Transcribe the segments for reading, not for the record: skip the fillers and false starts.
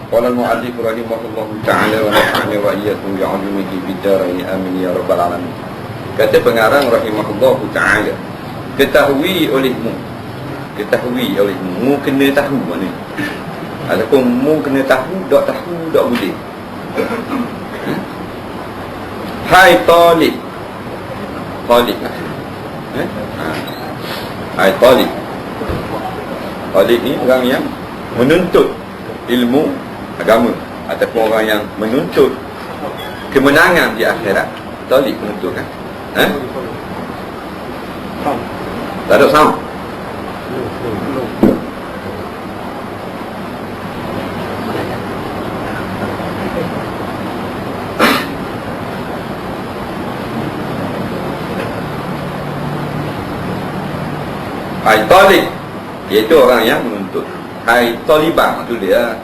Qala al-mu'allif rahimahullahu ta'ala wa nafa'ani wa iyyakum bi'ulumihi bid-darain amin ya rabbal alamin. Kata pengarang rahimahullahu ta'ala, ketahui olehmu, mu kena tahu mana. Ataupun mu kena tahu, tak boleh. Hai talib. Hai talib. Talib ni orang yang menuntut ilmu agama, ataupun orang yang menuntut kemenangan di akhirat. Talib menuntut kan? Tak ada sound. Hai talib, iaitu orang yang menuntut. Hai talibang, tu dia.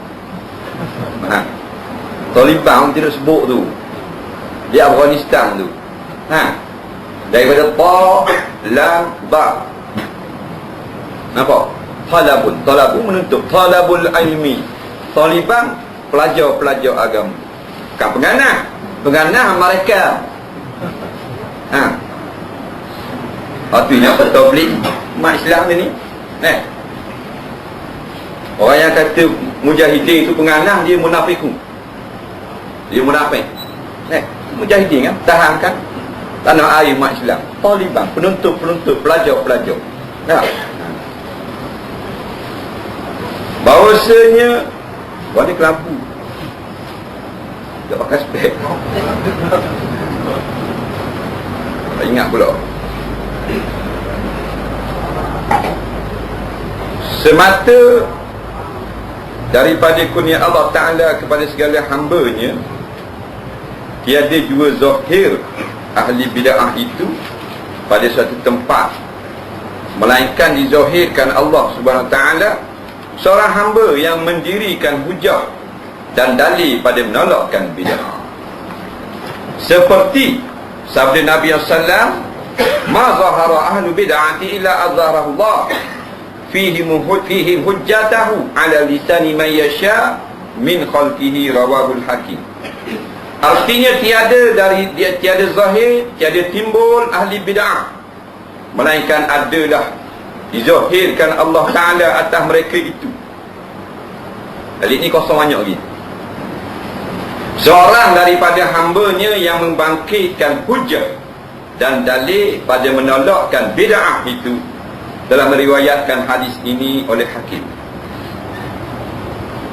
Talibang tidak sebut tu, di Afghanistan tu. Daripada ta, lam, ba. Nampak? Talabun menuntut. Talabul ilmi. Talibang, pelajar agama. Bukan penganah mereka. Artinya tabligh mak Islam ni. Orang yang kata mujahidin itu penganah, dia munafikun. Dia munafik. Mujahidin kan, tahankan tanah air mak Islam. Taliban, penuntut, pelajar. Bahawasanya warna kelampu, tak pakai spek. Tak ingat pula. Semata daripada kurnia Allah Ta'ala kepada segala hamba-Nya, tiada jua zahir ahli bid'ah itu pada suatu tempat, melainkan dizahirkan Allah Subhanahu Wa Ta'ala seorang hamba yang mendirikan hujah dan dalil pada menolakkan bid'ah. Seperti sabda Nabi SAW, ma zahara ahlu bid'ati illa azharahu Allah fihim hujjatahu ala lisani man yasha min khalqihi, rawahul Hakim. Artinya tiada zahir, tiada timbul ahli bid'ah, melainkan adalah dizahirkan Allah Ta'ala atas mereka itu. Kali ni kosong banyak lagi. Seorang daripada hamba-Nya yang membangkitkan hujjah dan dalil pada menolakkan bid'ah itu, telah meriwayatkan hadis ini oleh Hakim.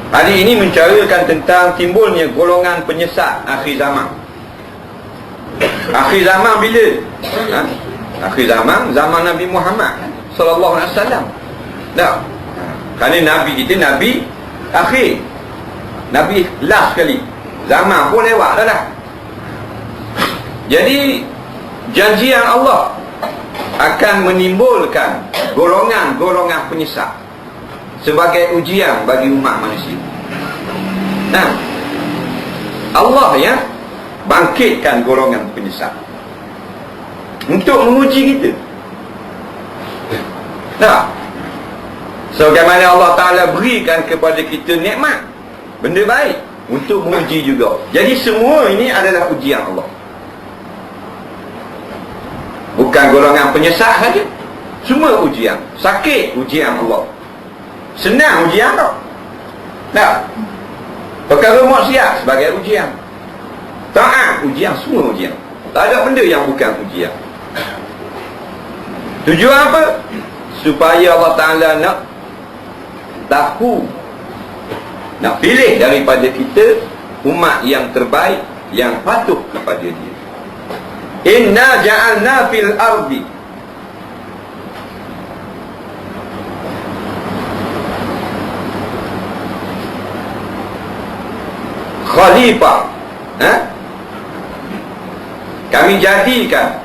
Hadis ini menceritakan tentang timbulnya golongan penyesat akhir zaman. Akhir zaman bila? Akhir zaman Nabi Muhammad sallallahu alaihi wasallam. Kerana Nabi kita Nabi akhir, Nabi last sekali. Zaman pun lewat dah. Jadi janjian Allah akan menimbulkan golongan penyesat sebagai ujian bagi umat manusia. Allah yang bangkitkan golongan penyesat untuk menguji kita. Sebagaimana Allah Ta'ala berikan kepada kita nikmat, benda baik, untuk menguji juga. Jadi semua ini adalah ujian Allah. Bukan golongan penyesat saja, semua ujian. Sakit, ujian Allah. Senang, ujian tak? Perkara maksiat sebagai ujian. Taat, ujian, semua ujian. Tak ada benda yang bukan ujian. Tujuan apa? Supaya Allah Ta'ala nak tahu, nak pilih daripada kita umat yang terbaik, yang patuh kepada Dia. Inna ja'alna fil ardi khalifah. Kami jadikan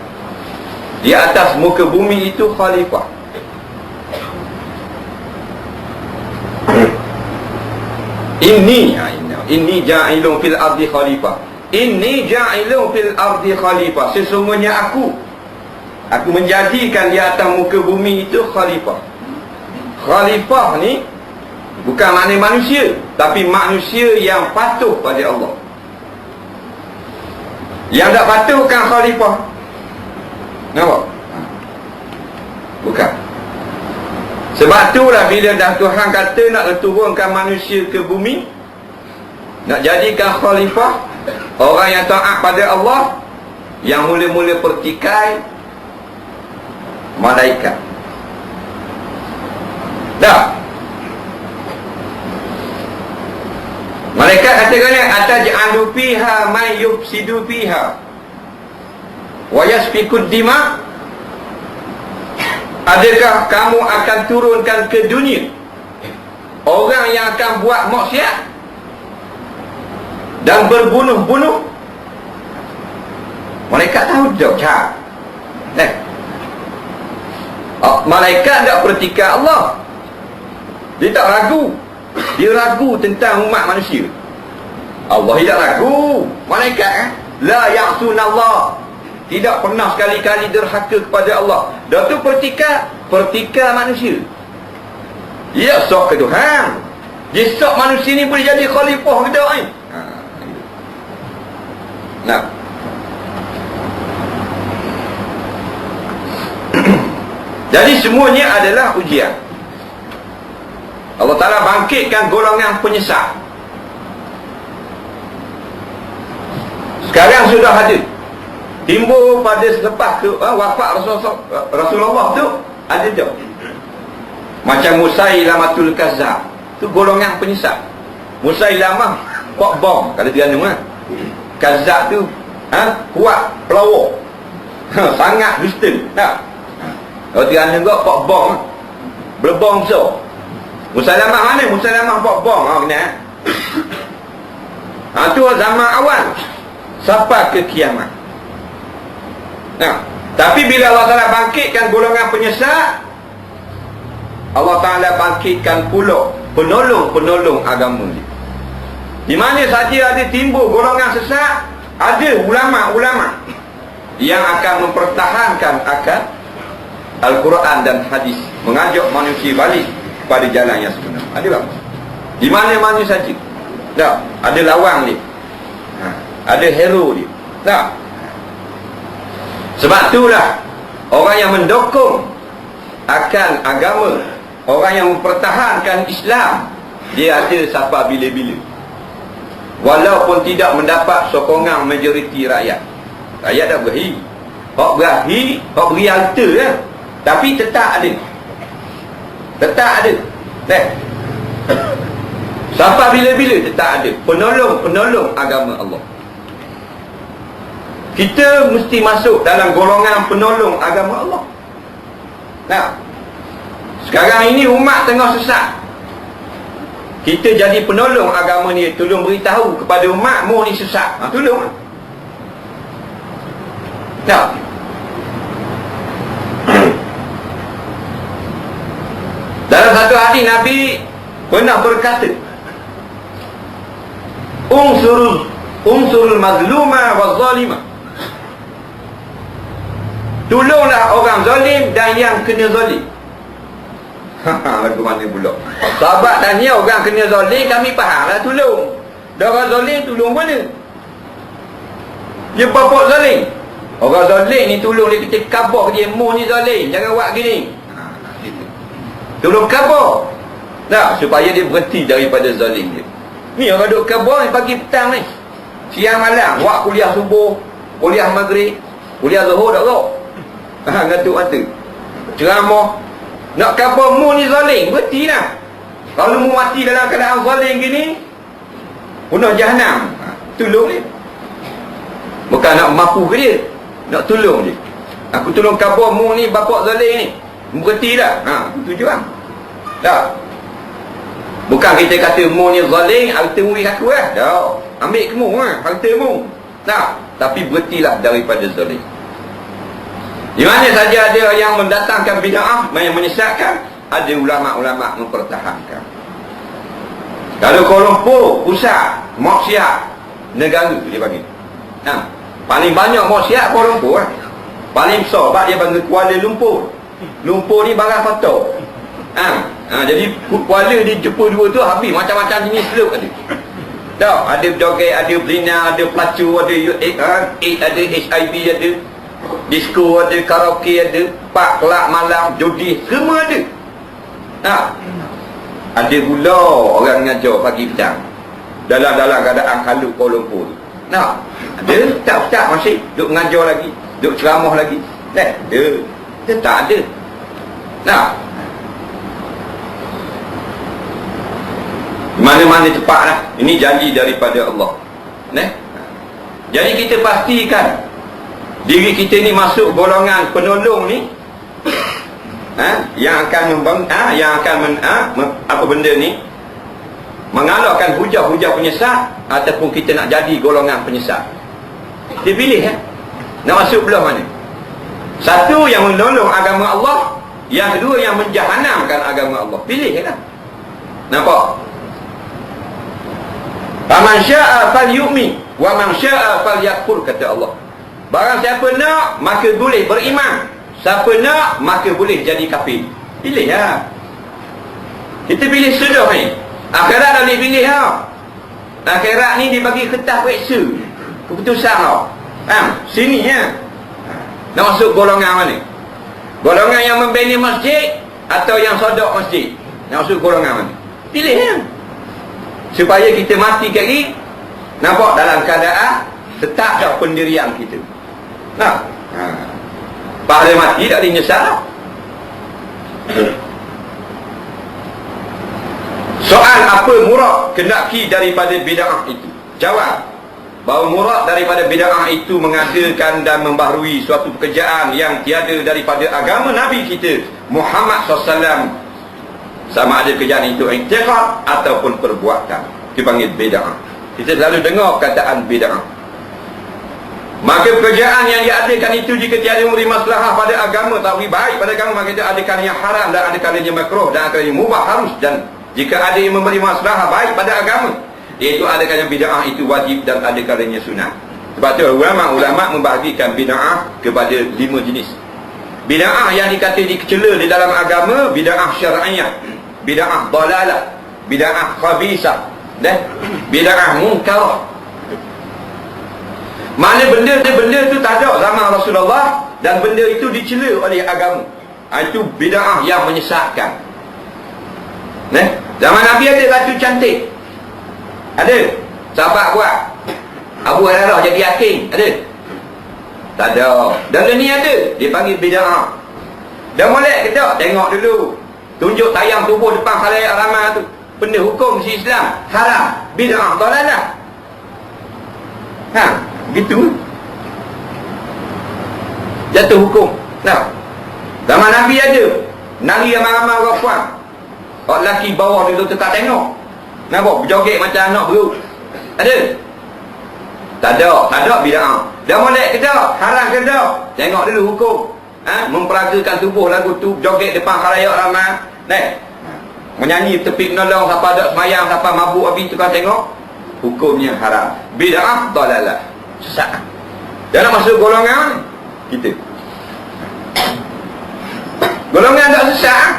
di atas muka bumi itu khalifah. Inni ja'ilun fil ardi khalifah. Inni ja'ilun fil ardi khalifah. Sesungguhnya aku menjadikan di atas muka bumi itu khalifah. Khalifah ni Bukan makna manusia, tapi manusia yang patuh pada Allah. Yang tak patuh bukan khalifah. Nampak? Bukan. Sebab itulah bila dah Tuhan kata nak turunkan manusia ke bumi, nak jadikan khalifah, orang yang taat pada Allah, yang mula-mula pertikai malaikat. Dah. Malaikat katakan, ataj'alu fiha man yufsidu fiha wa yasfikud dima. Adakah kamu akan turunkan ke dunia orang yang akan buat maksiat dan berbunuh-bunuh? Malaikat tahu jawab. Malaikat tak pertikai Allah. Dia tak ragu. Dia ragu tentang umat manusia. Allah tidak ragu. Malaikat la ya'sunallah, tidak pernah sekali-kali derhaka kepada Allah. Dah tu pertikai manusia. Ya, sok ke Tuhan. Dia sok manusia ni boleh jadi khalifah kita ni. Nah. Jadi semuanya adalah ujian. Allah Ta'ala bangkitkan golongan penyesat. Sekarang sudah ada. Timbul pada selepas wafat Rasulullah tu, ada tu. Macam Musailamatul Kazzab, tu golongan penyesat. Musailamah pok bom, kalau Terengganu Kazzab tu kuat pelawak, sangat dusta. Kalau Terengganu pok bom, berbom besar. Musailamah mana? Musailamah pok bom. Kena. Tu zaman awal sampai ke kiamat. Tapi bila Allah Ta'ala bangkitkan golongan penyesat, Allah Ta'ala bangkitkan pula penolong-penolong agama dia. Di mana saja ada timbul golongan sesat, ada ulama-ulama yang akan mempertahankan akan Al-Quran dan hadis, mengajak manusia balik pada jalan yang sebenar. Ada tak? Di mana-mana saja. Tak? Ada lawang dia. Ada hero dia. Tak? Sebab itulah orang yang mendukung akan agama, orang yang mempertahankan Islam, dia ada sampai bila-bila. Walaupun tidak mendapat sokongan majoriti rakyat. Rakyat dah berahi. Hak berahi, hak beri harta kan? Tapi tetap ada. Tetap ada. Sampai bila-bila tetap ada penolong-penolong agama Allah. Kita mesti masuk dalam golongan penolong agama Allah. Sekarang ini umat tengah sesat. Kita jadi penolong agama ni, tolong beritahu kepada umat mu ni sesat. Tolong. Dalam satu hadis Nabi pernah berkata, Unsurul mazluma wa zalima. Tolonglah orang zalim dan yang kena zalim. Lagu mana pula? Sahabat tanya, orang kena zalim, kami faham lah tolong. Dan orang zalim tolong mana? Dia bapak zalim. Orang zalim ni tolong dia, kita khabar dia, mu ni zalim, jangan buat gini. Tolong khabar. Supaya dia berhenti daripada zalim dia. Ni orang duk khabar ni pagi petang ni. Siang malam, buat kuliah subuh, kuliah maghrib, kuliah zuhur tak tahu. Ngatuk mata. Ceramah. Nak khabar mu ni zalim, berhenti lah. Kalau mu mati dalam keadaan zalim gini, punah jahanam. Tolong dia. Bukan nak mampu ke dia, nak tolong dia. Aku tolong khabar mu ni bapak zalim ni, berhenti dah. Tuju lah. Tak. Bukan kita kata mu ni zalim, harta mu aku lah. Tak. Ambil ke mu lah, harta mu. Tak. Tapi berhentilah daripada zalim. Di mana saja ada yang mendatangkan bid'ah, yang menyesatkan, ada ulama-ulama mempertahankan. Kalau Kuala Lumpur pusat maksiat negara dia bagi. Paling banyak maksiat Kuala Lumpur lah. Paling besar sebab dia bagi Kuala Lumpur. Lumpur ni barang kotor. Jadi kuala dia jumpa dua tu habis macam-macam jenis seluk ada. Tak, ada joget, ada berzina, ada pelacur, ada ada HIV, ada disco, ada karaoke, ada pak kelak malam, judi, semua ada. Ada pula orang ngajar pagi petang dalam keadaan kalut Kuala Lumpur. Ada tak masih duk mengajar lagi, duk ceramah lagi. Ada. Dia tak ada. Mana-mana cepatlah. Ini janji daripada Allah. Jadi kita pastikan diri kita ni masuk golongan penolong ni, yang akan apa benda ni, mengalahkan hujah-hujah penyesat, ataupun kita nak jadi golongan penyesat. Dia pilih nak masuk belah mana. Satu yang menolong agama Allah, yang kedua yang menjahanamkan agama Allah. Pilih kan. Nampak? Faman syaa falyu'min wa man syaa falyakfur, kata Allah. Barang siapa nak maka boleh beriman, siapa nak maka boleh jadi kafir. Pilih kita pilih sudah ni. Akhirat dah boleh pilih Akhirat ni dibagi kertas periksa keputusan sini nak masuk golongan mana? Golongan yang membina masjid atau yang sodok masjid? Nak masuk golongan mana? Pilih supaya kita mati kali nampak dalam keadaan tetap dah pendirian kita. Pahala mati tak boleh nyesal. Soal apa murad kendaki daripada bid'ah itu? Jawab, bahawa murad daripada bid'ah itu mengadakan dan membaharui suatu pekerjaan yang tiada daripada agama Nabi kita Muhammad SAW, sama ada kerjaan itu i'tiqad ataupun perbuatan, dipanggil bid'ah. Kita selalu dengar perkataan bid'ah. Maka pekerjaan yang diadakan itu jika tiada memberi maslahah pada agama, tak beri baik pada agama, maka itu adakan yang haram dan adakan yang makruh dan adakan yang mubah harus. Dan jika ada yang memberi maslahah baik pada agama, iaitu adakan yang bid'ah itu wajib dan adakan yang sunat. Sebab itu ulama' membahagikan bid'ah kepada 5 jenis. Bid'ah yang dikata dicela di dalam agama, bid'ah syar'iyah, bid'ah dalalah, bid'ah khabisah, dan bid'ah munkarah. Mana benda tu tak ada zaman Rasulullah dan benda itu dicela oleh agama. Itu bid'ah yang menyesatkan. Zaman Nabi ada batu cantik, ada sahabat buat. Abu Hurairah jadi hakim, ada? Tak ada. Dan ni ada, dipanggil bid'ah. Dan molek ke tak? Tengok dulu, tunjuk tayang tubuh depan khalayak ramai tu, benda hukum si Islam haram, bid'ah, dalalah. Gitu jatuh hukum. Zaman Nabi ada nari ramai-ramai orang puan, orang lelaki bawah dulu tak tengok, nampak berjoget macam anak beruk. Ada? Tak ada bid'ah. Dah molek ke tak? Haram ke tak? Tengok dulu hukum. Memperagakan tubuh lagu tu, joget depan khalayak ramai, menyanyi tepi penolong, siapa ada semayang, siapa mabuk habis tukang tengok, hukumnya haram. Bid'ah, dalalah, sesat. Jangan masuk golongan kita. Golongan tak sesat.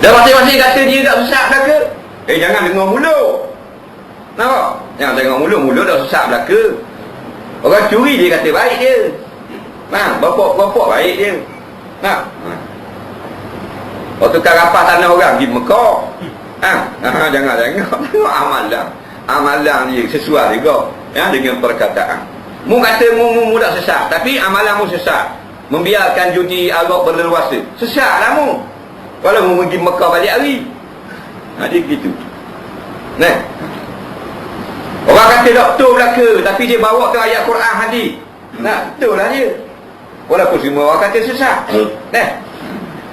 Dan masing-masing kata dia tak sesat belaka. Jangan dengar mulut. Nampak? Jangan dengar mulut dah sesat belaka. Orang curi dia kata baik dia. Bapak baik dia. Waktu tukar rapas tanah orang pergi Mekah. Jangan tengok amalan dia sesuai juga dengan perkataan. Mu kata mu tak sesat, tapi amalan mu sesat. Membiarkan judi arak berleluasa, sesatlah mu. Kalau mu pergi Mekah balik hari. Dia gitu. Orang kata doktor belaka, tapi dia bawa ke ayat Quran hadis. Betul lah dia. Walaupun semua orang kata sesat.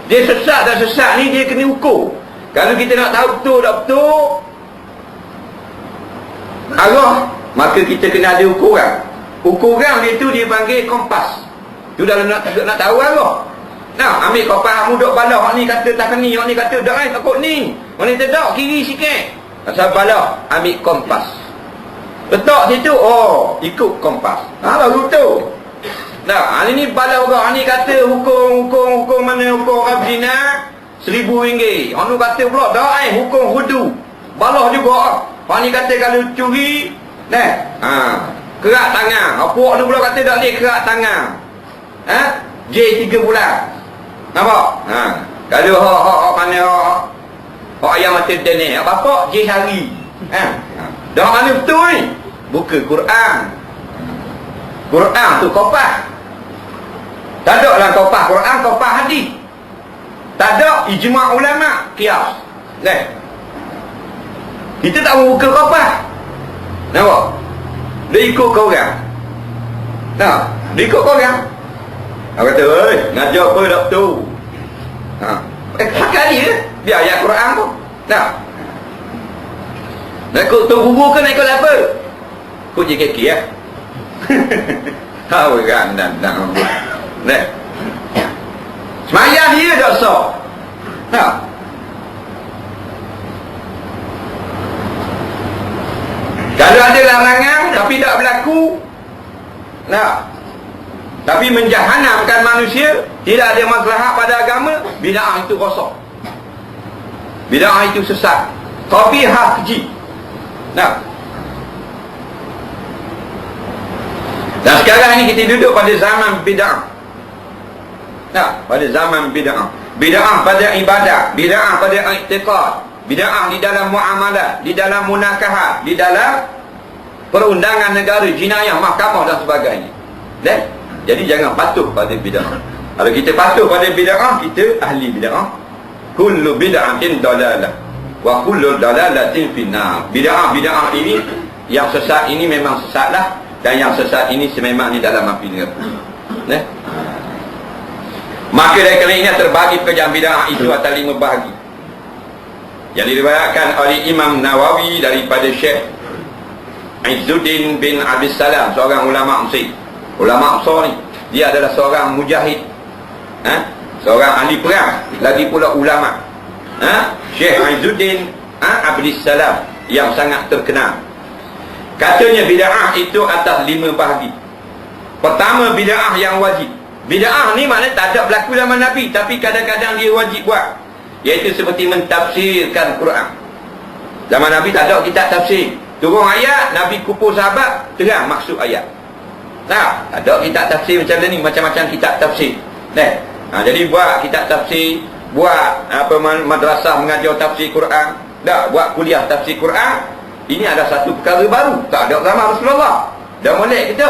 Dia sesat dan sesat ni dia kena ukur. Kalau kita nak tahu betul tak betul arah, maka kita kena ada ukuran. Ukuran dia tu dia panggil kompas. Tu dalam nak tahu arah. Ambil kompas mu duk balah, ni kata tak ni, ni kata dak takut ni. Mana tak kiri sikit. Asal balah, ambil kompas. Letak situ, ikut kompas. Baru tu. Nah, hari ni bala orang ni kata hukum mana hukum orang zina RM1,000. Orang tu kata pula dah hukum hudu. Balah juga. Orang ni kata kalau curi, kerak tangan. Apa tu pula kata tak boleh kerak tangan. J 3 bulan. Nampak? Kalau hak mana hak ayam mata ni, bapak J hari. Dah mana betul ni? Buka Quran. Quran tu kopah. Tak ada lah kopah Quran, kopah hadis. Tak ada ijma' ulama, qiyas. Kita tak mau buka kopah. Nampak? Dia ikut kau orang. Dia ikut kau orang. Dia kata, ngajar apa tak betul. Hak dia. Dia ayat Quran pun. Nak ikut tu guru ke nak ikut apa? Ikut JKK ya. Kan dan semayang dia tak sah. Kalau ada larangan tapi tak berlaku, tapi menjahanamkan manusia, tidak ada maslahat pada agama, bid'ah itu rosak. Bid'ah itu sesat. Qabihah keji. Dan sekarang ni kita duduk pada zaman bid'ah. Pada zaman bid'ah. Bid'ah pada ibadah, bid'ah pada i'tiqad, bid'ah di dalam muamalah, di dalam munakahat, di dalam perundangan negara, jinayah, mahkamah dan sebagainya. Jadi jangan patuh pada bid'ah. Kalau kita patuh pada bid'ah, kita ahli bid'ah. Kullu bid'atin dalalah wa kullu dalalatin finnar. Bid'ah ini yang sesat ini memang sesatlah, dan yang sesat ini sememang di dalam api neraka. Maka dari kerana ini terbagi pekerjaan bid'ah itu atas 5 bahagi yang diriwayatkan oleh Imam Nawawi daripada Syekh Izzuddin bin Abdus Salam, seorang ulama Mesir. Ulama besar ni, dia adalah seorang mujahid, seorang ahli perang, lagi pula ulama. Syekh Izzuddin Abdus Salam yang sangat terkenal. Katanya bid'ah itu atas 5 bahagi. Pertama, bid'ah yang wajib. Bid'ah ni maknanya tak ada berlaku zaman Nabi, tapi kadang-kadang dia wajib buat. Iaitu seperti mentafsirkan Quran. Zaman Nabi tak ada kitab tafsir. Turun ayat, Nabi kumpul sahabat, terang maksud ayat. Tak ada kitab tafsir macam ni, macam-macam kitab tafsir. Jadi buat kitab tafsir, buat madrasah mengajar tafsir Quran, buat kuliah tafsir Quran. Ini adalah satu perkara baru. Tak ada zaman Rasulullah. Dah molek kita.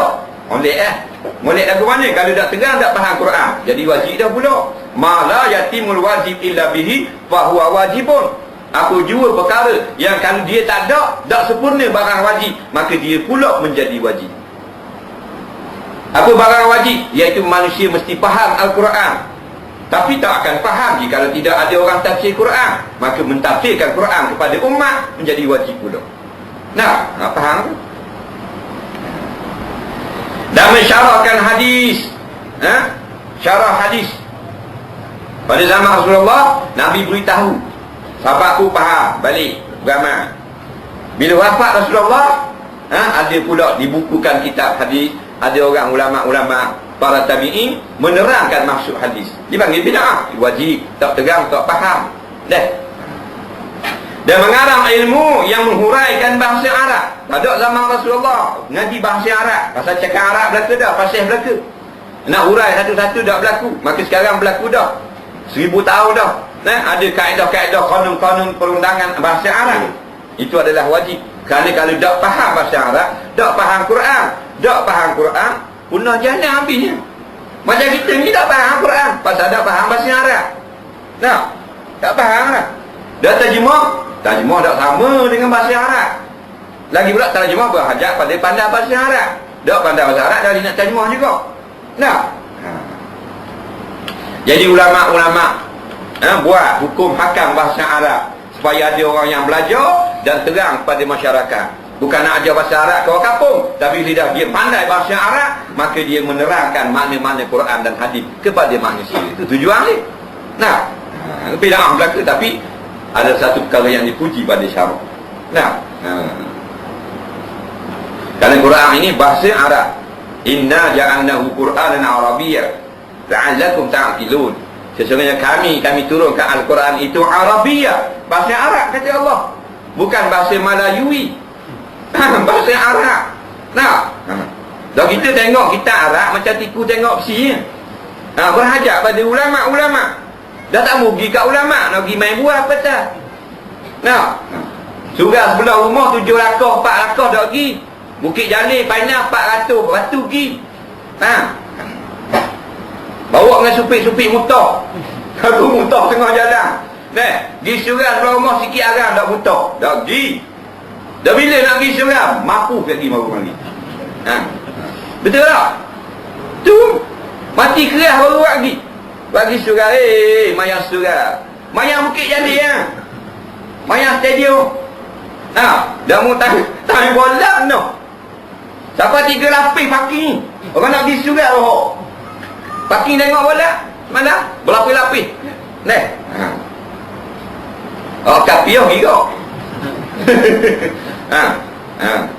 Molek lagu mana? Kalau tak terang, tak faham Quran, jadi wajib dah pula. Ma la yatimul wajib illa bihi fahuwa wajibun. Aku jua perkara yang kalau dia tak ada, tak sempurna barang wajib, maka dia pula menjadi wajib. Apa barang wajib? Iaitu manusia mesti faham Al-Quran. Tapi tak akan faham jika tidak ada orang tafsir Quran. Maka mentafsirkan Quran kepada umat menjadi wajib pula. Faham? Dan mensyarahkan hadis. Syarah hadis. Pada zaman Rasulullah, Nabi beritahu, sahabatku faham, balik beramal. Bila wafat Rasulullah, ada pula dibukukan kitab hadis. Ada orang ulama-ulama, para tabi'in menerangkan maksud hadis. Dipanggil bid'ah, wajib, tak terang, tak faham. Dan mengarang ilmu yang menghuraikan bahasa Arab. Pada zaman Rasulullah ngaji bahasa Arab, pasal cakap Arab berlaku dah, fasih berlaku. Nak hurai satu-satu tak berlaku. Maka sekarang berlaku dah, 1000 tahun dah. Ada kaedah-kaedah, kanun-kanun perundangan bahasa Arab. Itu adalah wajib. Kerana kalau tak faham bahasa Arab, tak faham Quran, tak faham Quran, punah jana habisnya. Macam kita ni tak faham Quran, pasal tak faham bahasa Arab. Tak faham lah. Dah terjemah tak sama dengan bahasa Arab. Lagi pula terjemah berhajat pada pandai bahasa Arab. Tak pandai bahasa Arab, dah nak terjemah juga. Jadi ulama-ulama buat hukum hakam bahasa Arab supaya ada orang yang belajar dan terang kepada masyarakat. Bukan nak ajar bahasa Arab ke orang kampung, tapi bila dia pandai bahasa Arab, maka dia menerangkan makna-makna Quran dan hadis kepada manusia. Itu tujuan dia. Bid'ah berlaku, tapi ada satu perkara yang dipuji pada syarak. Kerana Quran ini bahasa Arab. Inna ja'alnahu Qur'anan Arabiyyan la'allakum ta'qilun. Sesungguhnya kami turunkan Al-Quran itu Arabiyah, bahasa Arab, kata Allah, bukan bahasa Melayui. Bahasa Arab. Nah, kalau kita tengok kitab Arab macam tiku tengok besi. Berhajat pada ulama'-ulama. Dah tak mau pergi kat ulama', nak pergi main buah apa tak? Nah, surah sebelah rumah 7 rakah, 4 rakah dah pergi. Bukit Jalil Painah 400 batu pergi. Bawa dengan supik-supik motor. Aku motor tengah jalan. Pergi surah sebelah rumah sikit arang dah motor. Dah pergi. Dah bila nak pergi surah, mampu pergi baru lagi. Betul tak? Tu mati keras baru lagi. Bagi surah, mayang surah. Mayang Bukit Jalil mayang stadium. Dah mau time bola no. Sampai 3 lapis parking. Orang nak pergi surah roh. Parking tengok bola. Mana? Berlapis-lapis. Kapiah kira.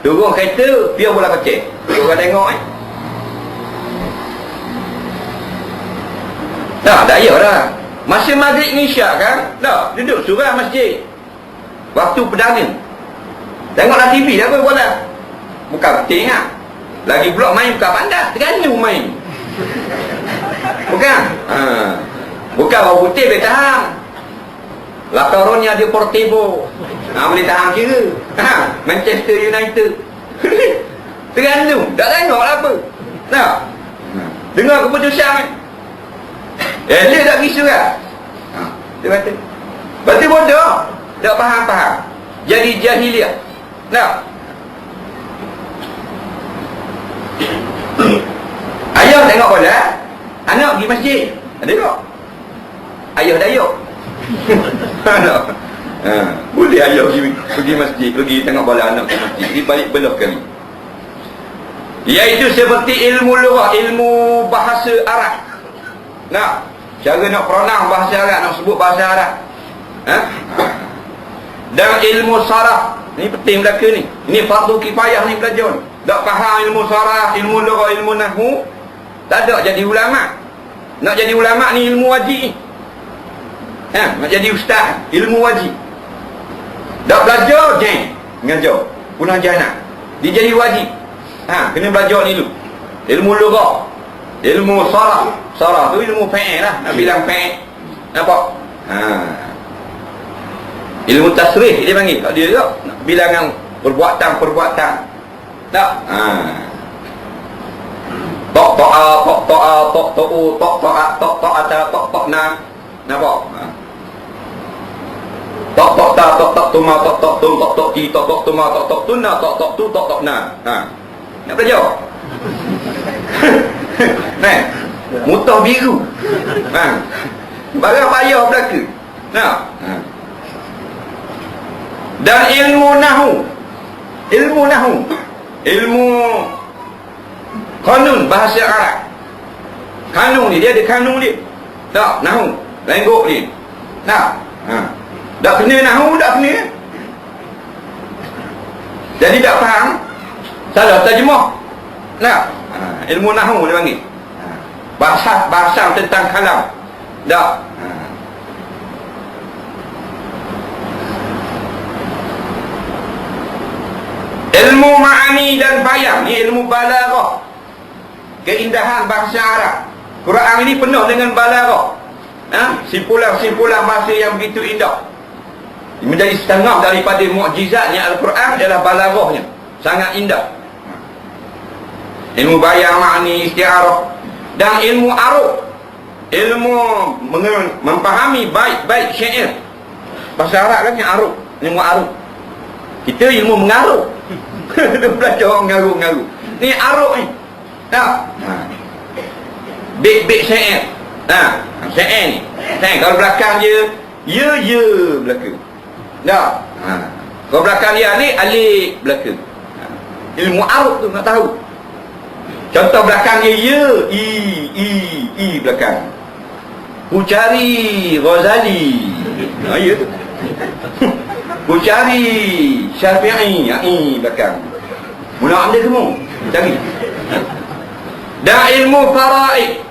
Turun kereta, piah bola kecil. Orang tengok tak payah dah. Masa maghrib ni Isyak kan, dah duduk surah masjid. Waktu perdana. Tengoklah TV dah apa bola. Bukan penting lagi pula main bukan pandai, Terengganu main. Bukan. Bukan orang putih boleh tahan. Latarunnya dia Portebo. Boleh tahan kira. Manchester United. Terengganu, tak tengok lah apa. Dengar keputusan dia tak pergi surah. Dia kata berarti bodoh, tak faham-faham, jadi jahiliah. Ayah tengok bola, anak pergi masjid. Ada tak? Ayah dayuk. Boleh ayah pergi masjid, pergi tengok bola anak pergi masjid. Dia balik belah kali. Iaitu seperti ilmu lughah, ilmu bahasa Arab. Cara nak pronounce bahasa Arab, nak sebut bahasa Arab. Dan ilmu saraf. Ini penting belaka ni. Ini fardu kifayah ni belajar ni. Tak faham ilmu saraf, ilmu lughah, ilmu nahwu, tak ada jadi ulama'. Nak jadi ulama' ni ilmu wajib. Nak jadi ustaz, ilmu wajib. Tak belajar je mengajar, punah jana. Dia jadi wajib. Kena belajar ni dulu. Ilmu lughah, ilmu saraf. Saraf tu ilmu fa'il lah. Nak bilang fa'il. Nampak? Ilmu tasrih dia panggil. Tak dia tak? Bilangan perbuatan. Tak? Tok to'a, tok to'a, tok to'u, tok to'a, tok to'ata, tok to'na. Nampak? Tok to'ta, tok tok tuma, tok tok tum, tok tok ti, tok tok tuma, tok tok tuna, tok tok tu, tok tok na. Nak belajar? Mutah biru. Barang payah belaka. Dan ilmu nahwu. Ilmu kanun bahasa Arab. Kanun ni dia ada kanun dia. Tak, nahwu, lenggok dia. Tak kena nahwu, tak kena. Jadi tak faham, salah terjemah. Ilmu nahwu dia panggil. Bahasa tentang kalam. Tak. Ilmu ma'ani dan bayang, ni ilmu balaghah. Keindahan bahasa Arab. Quran ini penuh dengan balaghah. Simpulan-simpulan bahasa yang begitu indah. Menjadi setengah daripada mukjizatnya Al-Quran adalah balaghahnya. Sangat indah. Ilmu bayang, ma'ani, isti'arah. Dan ilmu aruf, ilmu memahami baik-baik syair. Bahasa Arab kan aruf, ilmu aruf. Kita ilmu mengaruf. Dia belajar orang mengaruf-mengaruf. Ni aruf ni. Baik-baik syair. Syair ni. Kalau belakang dia ya belaka. Kalau belakang dia alif belaka. Ilmu aruf tu nak tahu. Contoh belakang dia ya, i belakang. Ku cari Ghazali. Ya tu. Ku cari Syafi'i, i belakang. Mula anda semua cari. Dan ilmu faraid,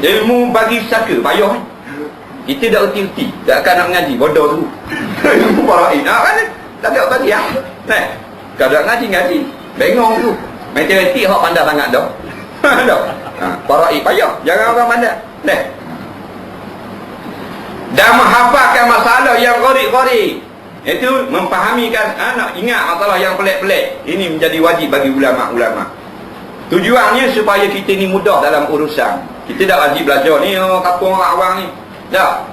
ilmu bagi saka, payah kan? Kita dah erti-erti, tak akan nak mengaji, bodoh tu. Ilmu faraid, kan? Tak ada bagi ya. Nah, kalau nak ngaji, bengong tu. Matematik hak pandai sangat dah. Dah. Faraid payah, jangan orang pandai. Nah. Dan menghafalkan masalah yang gharib-gharib. Itu memfahamikan, nak ingat masalah yang pelik-pelik. Ini menjadi wajib bagi ulama-ulama. Tujuannya supaya kita ni mudah dalam urusan. Kita dah wajib belajar ni, kampung orang awam ni. Dah.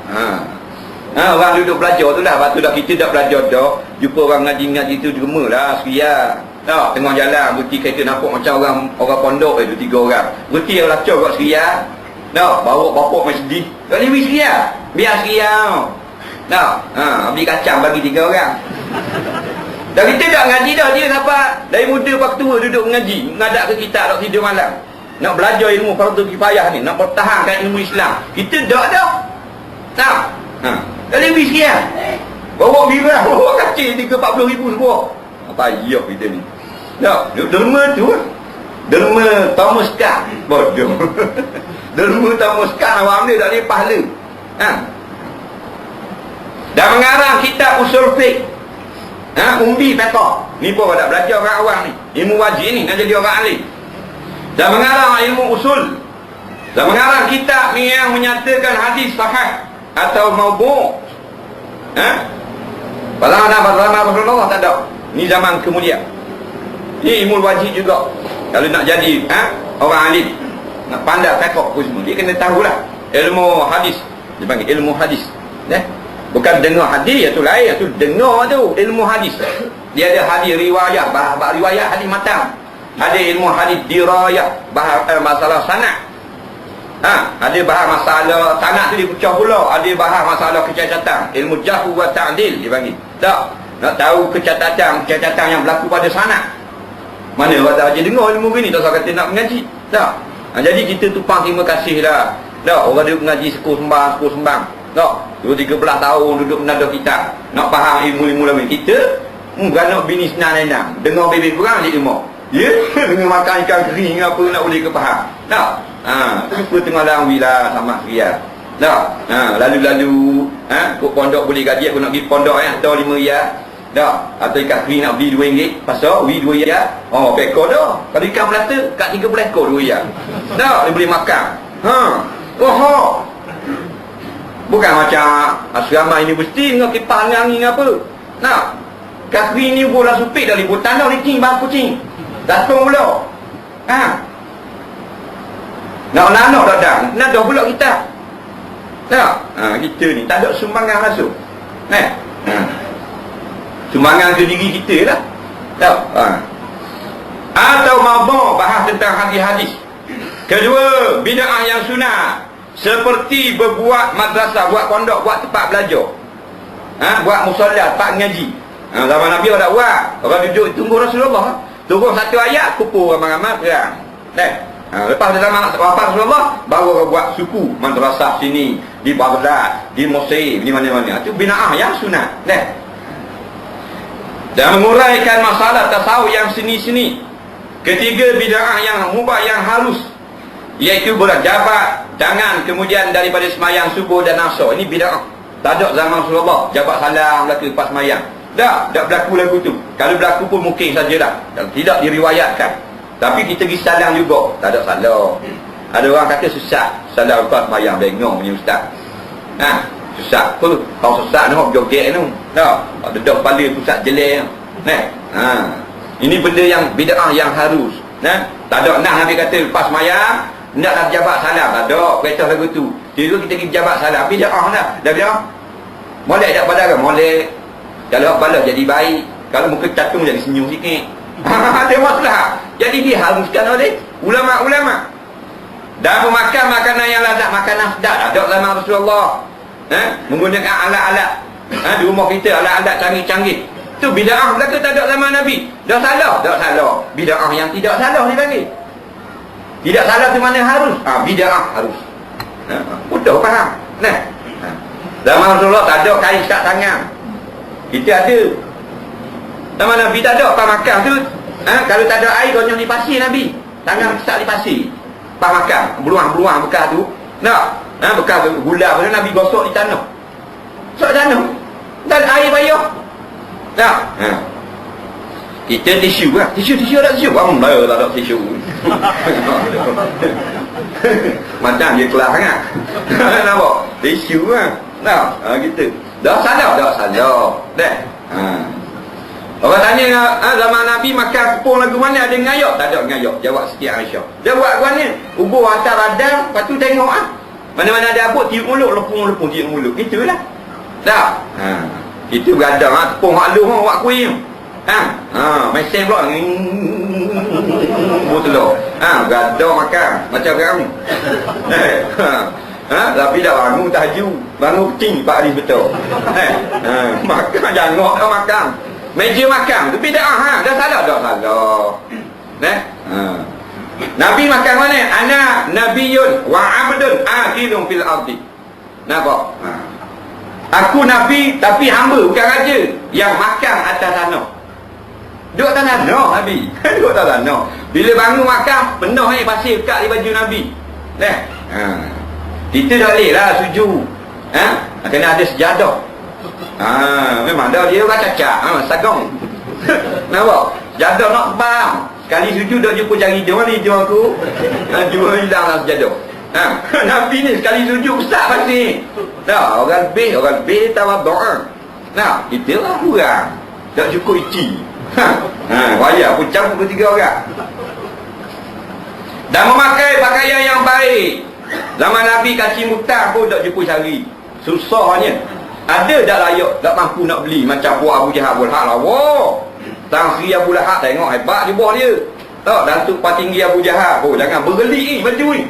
Orang duduk belajar tu dah. Lepas tu dah kita dah belajar dah. Jumpa orang ngaji-ngaji tu gemalah seria. Dah, tengah jalan berhenti kereta nampak macam orang pondok tu 3 orang. Berhenti yang belajar kat seria. Dah, bawa bapak main sedih. Tak boleh seria. Biar seria. Dah, beli kacang bagi 3 orang. Dan kita tak ngaji dah, dia dapat dari muda pak tua duduk mengaji, mengadap ke kitab, tak tidur malam. Nak belajar ilmu fardu kifayah ni, nak pertahankan ilmu Islam. Kita tak dah. Tak. Tak lebih sekian. Bawa birah, bawa kacil 30-40 ribu semua. Apa ayah kita ni. Tak, derma tu. Derma Thomas Kahn. Bodoh. Derma Thomas Kahn awam dia tak boleh pahala. Dan mengarang kitab usul fiqh. Umbi fiqh. Ni pun dah belajar orang awam ni. Ilmu wajib ni nak jadi orang alim. Dan mengarang ilmu usul. Dan mengarang kitab ni yang menyatakan hadis sahih atau maudhu'. Pada Rasulullah tak ada. Ni zaman kemudian. Ni ilmu wajib juga. Kalau nak jadi orang alim, nak pandai fiqh pun semua, dia kena tahulah ilmu hadis. Dia panggil ilmu hadis. Bukan dengar hadis, itu lain. Itu dengar tu ilmu hadis. Dia ada hadis riwayat, bahas riwayat hadis matan. Ada ilmu hadis dirayah, bahas masalah sanad. Ada bahas masalah sanad tu dipecah pula. Ada bahas masalah kecacatan, ilmu jarh wa ta'dil dia panggil. Tak, nak tahu kecacatan yang berlaku pada sanad. Mana orang tak dengar ilmu gini, tak kata nak mengaji. Tak. Jadi kita tumpang terima kasih lah. Tak, orang duduk mengaji sekur sembang. Tak, 13 tahun duduk menada kitab, nak faham ilmu-ilmu lain. Kita bukan nak bini senang-senang, dengar bebek kurang je ilmu. Ya, dengan makan ikan kering apa nak boleh ke faham. Tak. Lupa tengah langwi lah sama sekian. Tak. Lalu-lalu kok pondok boleh gaji, aku nak pergi pondok atau 5 riyal. Tak. Atau ikan kering nak beli RM2. Pasal beli 2 riyal. Pekor dah. Kalau ikan melata kat 30 ekor 2 riyal. Tak, dia boleh makan. Bukan macam asrama universiti dengan kipas angin apa. Nak. Kaki ni bola supik dah libur tanda licin bang kucing. Datang pula. Nak datang. Nak dah pula kita. Tak. Kita ni tak ada sumbangan masuk. Sumbangan ke diri kita lah. Tak. Atau mabuk bahas tentang hadis-hadis. Kedua, bid'ah yang sunnah. Seperti berbuat madrasah, buat pondok, buat tempat belajar, buat musola, tempat mengaji. Zaman Nabi orang tak buat. Orang duduk tunggu Rasulullah, tunggu satu ayat, kumpul ramai-ramai perang. Lepas zaman wafat Rasulullah, baru orang buat suku madrasah sini, di Baghdad, di Mesir, di mana-mana. Itu bina'ah yang sunat. Dan menguraikan masalah tasawuf yang sini-sini. Ketiga, bid'ah yang mubah, yang halus, iaitu bola jabat tangan kemudian daripada semayang subuh dan asar. Ini bid'ah. Tak ada zaman Rasulullah jabat salam berlaku lepas semayang. Tak berlaku lagu tu. Kalau berlaku pun mungkin sajalah, tidak diriwayatkan. Tapi kita pergi salam juga, tak ada salam. Ada orang kata sesat salam lepas semayang, bengong punya ustaz. Sesat apa? Kalau sesat ni hok joget tu. Tak, dedak kepala pusat jelek. Ini benda yang bid'ah yang harus. Tak ada Nabi kata lepas semayang naklah jabat salam. Tak ada berita lagu tu. Tiba kita pergi jabat salam. Bid'ah dah. Dah bid'ah. Molek tak pada kan? Molek. Kalau balas jadi baik, kalau muka catung jadi senyum sikit. Ada masalah. Jadi diharuskan oleh ulama-ulama. Dan memakan makanan yang lazat, makanan sedap. Ada zaman Rasulullah. Menggunakan alat-alat. Di rumah kita alat-alat canggih-canggih. Itu bid'ah belaka tak ada zaman Nabi. Dah salah? Tak salah. Bid'ah yang tidak salah dipanggil. Tidak salah tu mana harus? Bid'ah harus. Mudah faham. Zaman Rasulullah tak ada kain ikat tangan. Kita ada. Zaman Nabi tak ada apa makan tu. Kalau tak ada air, konyol di pasir Nabi. Tangan besar di pasir. pas makan, beruang-beruang bekas tu. Nak? Bekas gula pada Nabi gosok di tanah. Gosok tanah. Dan air payah. Nak? Kita tisu lah. Tisu ada tisu. Alhamdulillah tak ada tisu. Macam dia kelas sangat. Nampak? Tisu lah. Nak? Gitu. Dah salah. Dah. Orang tanya, zaman Nabi makan tepung lagu mana, ada ngayok? Tak ada ngayok. Jawab Siti Aisyah. Dia buat mana? Ubur atas radang, lepas tu tengok mana-mana ada abut, tiup mulut, lepung tiup mulut. Itulah. Tak? Itu beradang tepung hak lu buat kuih. Mesin pula. Buat telur. Beradang makan. Macam kamu. Tapi dah bangun tahajud. Bangun kecing 4 hari betul. Makan jangok dah makan. Meja makan tu bid'ah. Dah salah. Nabi makan mana? Ana nabiyun wa abdun akilun fil ardi. Nampak? Aku Nabi tapi hamba, bukan raja, yang makan atas tanah. Duduk atas tanah Nabi. Duduk atas tanah. Bila bangun makan, penuh pasir dekat di baju Nabi. Kita dah boleh lah sujud. Kena ada sejadah. Memang dah dia orang cacat. Sagong. Nampak? Sejadah nak bang. Sekali sujud dah jumpa jari dia. Mana hijau aku? Jumpa hilang lah sejadah. Nabi ni sekali sujud besar pasti. Dah, orang lebih tawaduk. Nah, kita lah kurang. Tak cukup isi. Wajah pun campur 2-3 orang. Dan memakai pakaian yang baik. Zaman Nabi kaci mutar pun tak cukup cari. Susahnya. Ada tak layak, tak mampu nak beli. Macam buah Abu Jahal, Abu Lahab lah. Tang Sri Abu Lahab, tengok hebat di bawah dia. Tak, Datuk Patinggi Abu Jahal. Jangan bergelik ni baju ni.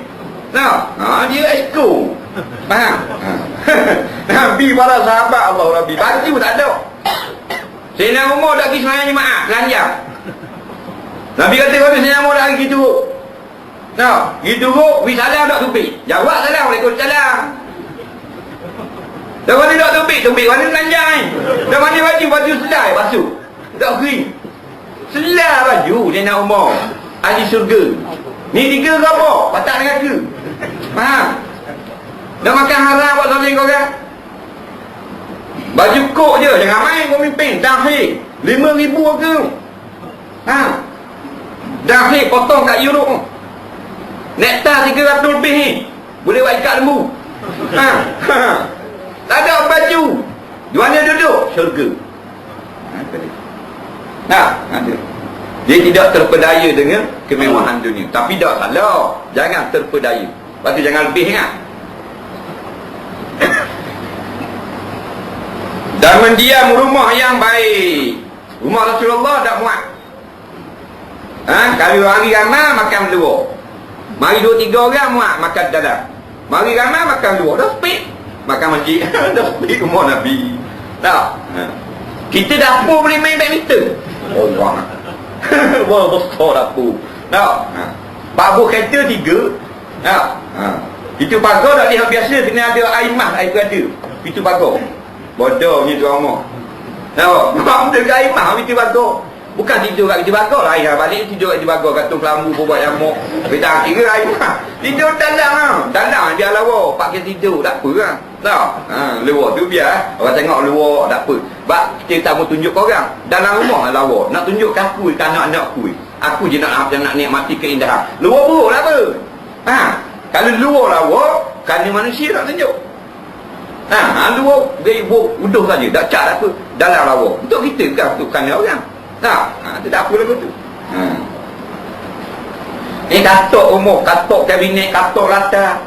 Dia ekor. Faham? Nabi para sahabat Allah Rabbi, baju tak ada. Sayyidina Umar tak pergi semayang jemaah, telanjang. Nabi kata kalau Sayyidina Umar tak pergi turut. Pergi turut, pergi salam tak tupik. Jawab salam, Waalaikumsalam. Dan mana tak tupik mana telanjang ni. Dan mana baju selai basuh. Tak kering. Selai baju Sayyidina Umar, ahli surga. Ni 3 ke apa? Patah dengan ke? Faham? Dah makan haram buat saling kau kan? Baju kok je, jangan main kau mimpin. Dahil 5,000 ke? Dahil potong kat Europe. Nektar 300 lebih ni. Boleh buat ikat lembu. Tak ada baju. Di mana duduk? Syurga. Ada. Dia tidak terpedaya dengan kemewahan dunia. Tapi tak salah. Jangan terpedaya. Lepas tu jangan lebih ingat. Dan mendiam rumah yang baik. Rumah Rasulullah tak muat. Kalau hari ramai makan luar. Mari 2-3 orang muat makan dalam. Mari ramai makan luar. Dah speed. Makan masjid. Dah speed rumah Nabi. Tak. Kita dapur boleh main badminton. Allah. Wah, besar dapur. Tak. Pabuh kereta 3. Tak. Itu pagar tak lihat biasa. Kena ada air mas, air berada. Itu pagar. Bodohnya tu rumah. Nampak? Mampu dekat air mas, itu pagar. Bukan tidur kat itu pagar lah. Ayah balik tidur kat itu pagar. Katung kelambu pun buat nyamuk. Kita kira air mas. Tidur dalam lah. Dalam dia lawa. Pakai tidur. Tak apa lah. Tak. Luar tu biar. Orang tengok luar. Tak apa. Sebab kita tak mau tunjuk korang. Dalam rumah lawa. Nak tunjuk ke aku. Ke anak-anak aku. Aku je nak nikmati keindahan. Luar buruk lah apa. Kalau luar lawa, kerana manusia nak tunjuk. Luar dia uduh saja, tak cat apa. Dalam lawa. Untuk kita kan, untuk kerana orang. Itu tak apa lagu tu. Ni katok umur, katok kabinet, katok latar.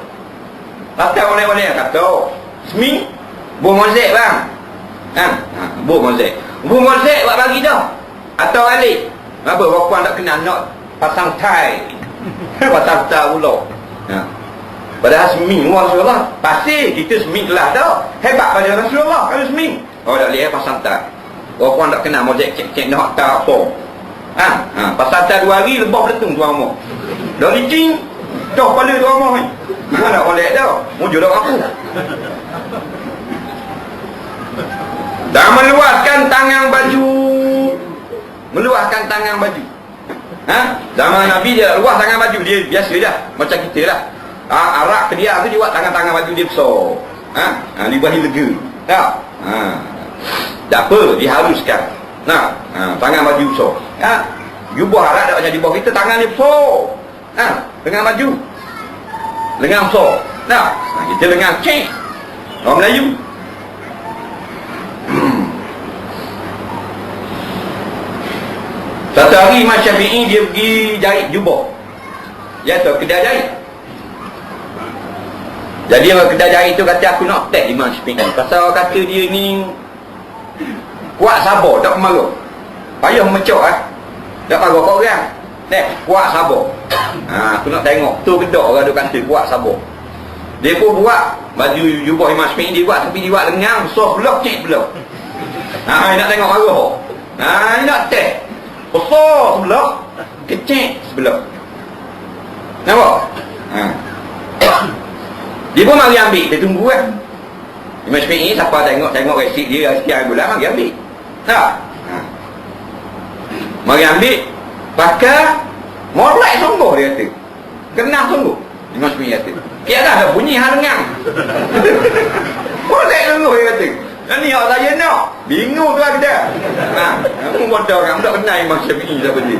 Latar boleh-boleh katok. Semi, buah mozek bang. Buah mozek. Buah mozek buat bagi dah. Atau balik. Apa, perempuan tak kenal nak pasang tie. Pasang tie pula. Padahal semi Rasulullah pasir, kita semi telah dah hebat pada Rasulullah kalau semi. Tak boleh pasang tak. Orang tak kena mojek cek nak tak apa. Pasang tak 2 hari lebah beletung tuan rumah. Dah licin dah kepala tuan rumah ni. Mana nak boleh dah. Mujur dah aku. Dan meluaskan tangan baju. Meluaskan tangan baju. Zaman Nabi dia luas tangan baju dia biasa dah, macam kita lah. Arak kedia tu dia buat tangan-tangan baju dia besar. Libahi lega. Tak? Tak apa, diharuskan. Tangan baju besar. Jubah arak tak macam di bawah kita, tangan dia besar. Lengan baju. Lengan besar. Tak? Kita lengan cek. Orang Melayu. Satu hari Imam Syafi'i dia pergi jahit jubah. Ya tu kedai jahit. Jadi orang kedai jahit tu kata aku nak test Imam Syafi'i. Pasal kata dia ni kuat sabar, tak pemarah. Payah mecok tak marah kau orang. Kuat sabar. Aku nak tengok tu kedok orang tu kata kuat sabar. Dia pun buat baju jubah Imam Syafi'i dia buat, tapi dia buat lengan besar belah cik belah. Nak tengok marah. Nak test. Besar sebelah, kecil sebelah. Nampak? Dia pun mari ambil, dia tunggu kan. Imam Syafi'i siapa tengok resip dia sekian bulan, mari ambil. Tak? Mari ambil, pakai molek sungguh dia kata. Kenal sungguh. Imam Syafi'i kata. Tiada ada bunyi hal dengar. Molek sungguh dia kata. Ni awak saya nak. Bingung tu lah kita. Aku bodoh orang. Tak kenal Imam Syafi'i siapa dia.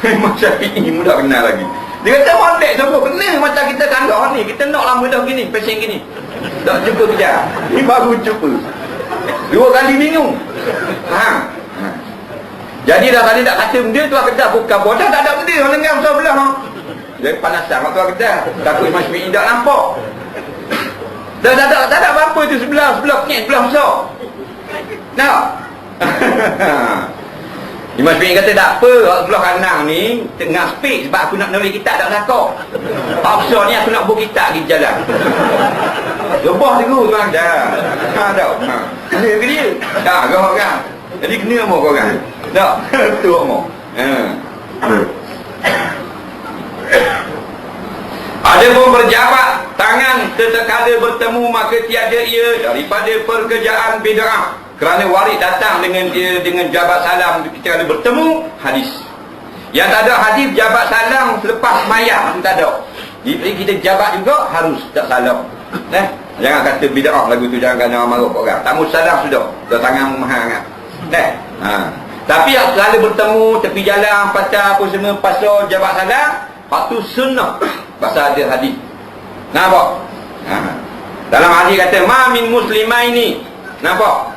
Imam Syafi'i mudah kenal lagi. Dia kata molek sungguh. Kena macam kita tangga ni. Kita nak lama dah gini. Pasien gini. Tak jumpa kejap. Ni baru jumpa. 2 kali bingung. Jadi dah tadi tak kata benda tu lah kedah. Bukan bodoh tak ada benda. Orang lengan besar belah. Jadi panasan waktu lah kedah. Takut Imam Syafi'i tak nampak. Tak ada apa-apa tu sebelah besar. Nak? Imam Syafi'i kata tak apa, sebelah kanan ni tengah speed sebab aku nak nulis kitab tak takut. Paksa ni aku nak buat kitab pergi jalan. Lebah tu tuan dah. Tak. Kena ke dia? Tak, kau orang. Jadi kena mau kau orang. Tak, tu mau. Ada pun berjabat tangan tetekala bertemu maka tiada ia daripada pekerjaan bid'ah. Kerana warid datang dengan jabat salam ketika bertemu hadis. Yang tak ada hadis jabat salam selepas mayat tak ada. Jadi kita jabat juga harus tak salam. Jangan kata bid'ah lagu tu, jangan kena marah orang. Tamu salam sudah. Dah tangan mahal kan. Tapi yang selalu bertemu tepi jalan pasal apa semua pasal jabat salam, patu sunnah. Pasal ada hadis. Nampak? Dalam hadis kata ma min muslimaini. Nampak?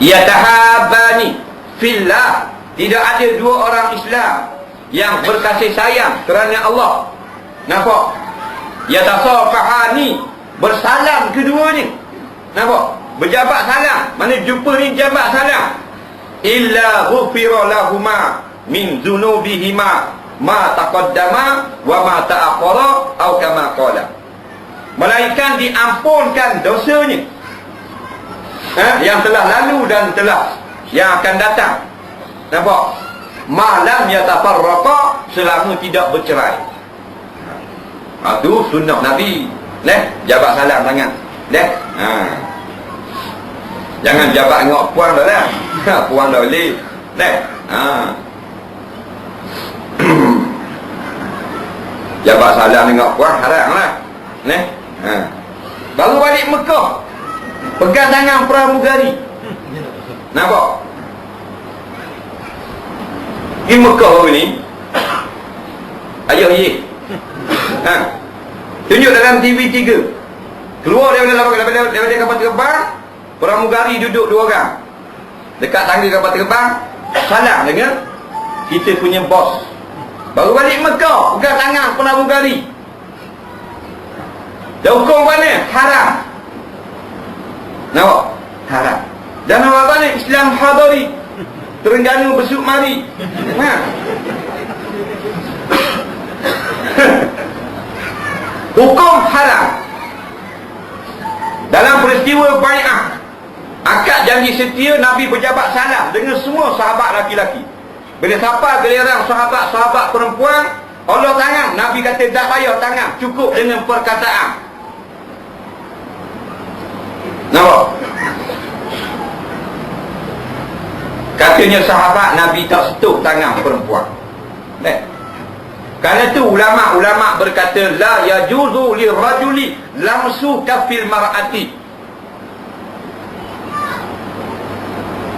Yatahabbani fillah. Tidak ada 2 orang Islam yang berkasih sayang kerana Allah. Nampak? Yatasafahani, bersalam keduanya. Nampak? Berjabat salam. Mana jumpa ni jabat salam. Illa ghufira lahuma min dzunubihima ma taqaddama wa ma ta'akhkhara atau kama qala. Melainkan diampunkan dosanya yang telah lalu dan yang akan datang. Nampak? Malam yatafarraqa, selama tidak bercerai. Itu sunnah Nabi. Jabat salam tangan. Jangan jabat ngok puan dah lah. Puan dah boleh. Jabat salam dengan puan haram lah. Baru balik Mekah, pegang tangan pramugari. Nampak? Di Mekah hari ni ayah ye. Tunjuk dalam TV3. Keluar daripada kapal terbang, pramugari duduk 2 orang dekat tangga kapal terbang, salam dengan kita punya bos. Baru balik Mekah, pegang tangan pramugari. Dan hukum mana? Haram. Nampak? Haram. Dan apa ni? Islam hadari. Terengganu besuk mari. Hukum haram. Dalam peristiwa bai'ah, akad janji setia, Nabi berjabat salam dengan semua sahabat laki-laki. Bila siapa giliran sahabat-sahabat perempuan, Allah tangan, Nabi kata tak payah tangan, cukup dengan perkataan. Nampak? Katanya sahabat Nabi tak sentuh tangan perempuan. Karena itu ulama' berkata la yajuzu lirrajuli lamsu kafil mar'ati.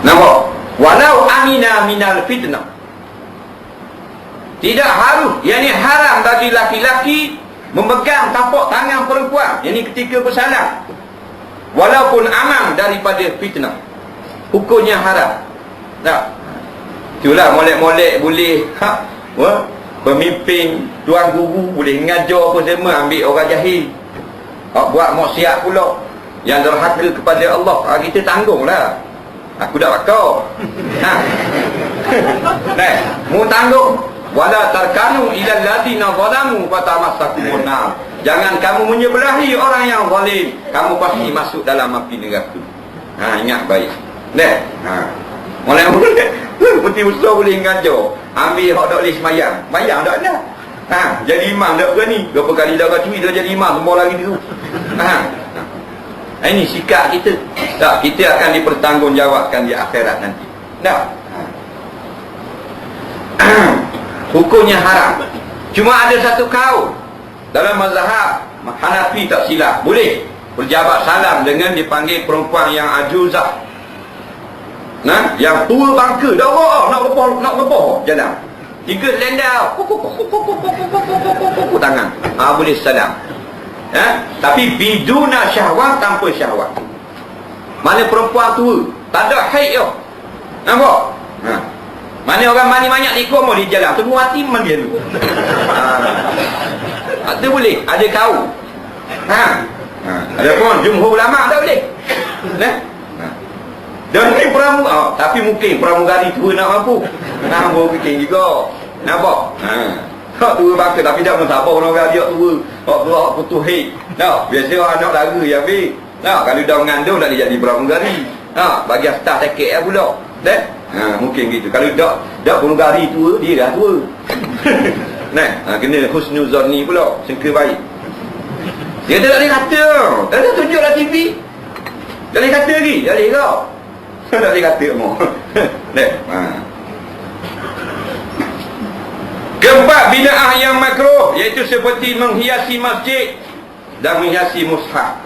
Nampak? Walau amina minal fitnah. Tidak harus, yakni haram bagi laki-laki memegang tapak tangan perempuan, yakni ketika bersalam, walaupun aman daripada fitnah. Hukumnya haram. Tak? Itulah molek-molek boleh pemimpin, tuan guru boleh ngajar apa semua, ambil orang jahil. Buat maksiat pula yang derhaka kepada Allah. Kita tanggunglah. Aku dah bakar. Mu tanggung. Wala tarkanu ila alladziina zalamu fatamassakumun nar. Jangan kamu menyebelahi orang yang zalim, kamu pasti masuk dalam api neraka. Ingat baik. Mulai-mulai putih besar boleh ngajar, ambil hak dak boleh semayang. Semayang dak ada. Jadi imam dak berani. Berapa kali dah kacui dah jadi imam, semua lagi tu. Ini sikap kita. Tak, kita akan dipertanggungjawabkan di akhirat nanti. Hukumnya haram. Cuma ada satu kaul dalam mazhab Hanafi tak silap, boleh berjabat salam dengan dipanggil perempuan yang ajuzah, yang tua bangka, dah nak lepas jalan, 3 selendal tangan, boleh salam. Tapi biduna syahwat, tanpa syahwat. Mana perempuan tua tak ada haid tu, nampak? Mana orang mani banyak ni komo di jalan, semua hati mandi dulu. Itu boleh, ada kau. Ada pun jumhur ulama tak boleh. Dan mungkin tapi mungkin pramugari tua nak mampu. Baru bikin juga. Nampak? Hak tua bangka tapi dah mentabah orang dia tua. Hak tua putus haid. Biasa orang anak lagu yang ambil. Kalau dah mengandung dah dia jadi pramugari. Bagi start tiket pula. Mungkin gitu. Kalau dak pramugari tua, dia dah tua. Kena husnuzon ni pula, sangka baik. Dia tak boleh kata. Tak ada tunjuklah TV. Tak boleh kata lagi. Tak boleh kau. Tak boleh kata semua. Keempat, bid'ah yang makruh, iaitu seperti menghiasi masjid dan menghiasi mushaf.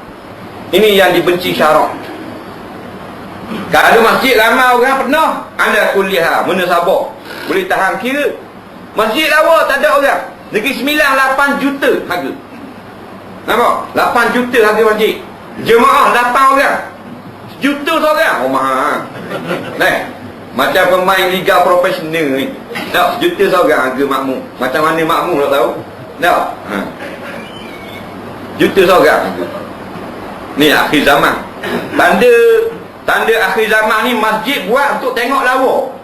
Ini yang dibenci syarak. Kalau masjid ramai orang pernah, anda kuliah, mana sabar, boleh tahan kira. Masjid lawa tak ada orang, Negeri Sembilan 8 juta harga. Nampak? 8 juta harga masjid. Jemaah 8 orang, juta seorang. Mahal. Macam pemain liga profesional ni. Juta seorang harga makmum. Macam mana makmum tak tahu? Juta seorang harga. Ni akhir zaman. Tanda akhir zaman ni masjid buat untuk tengok lawa.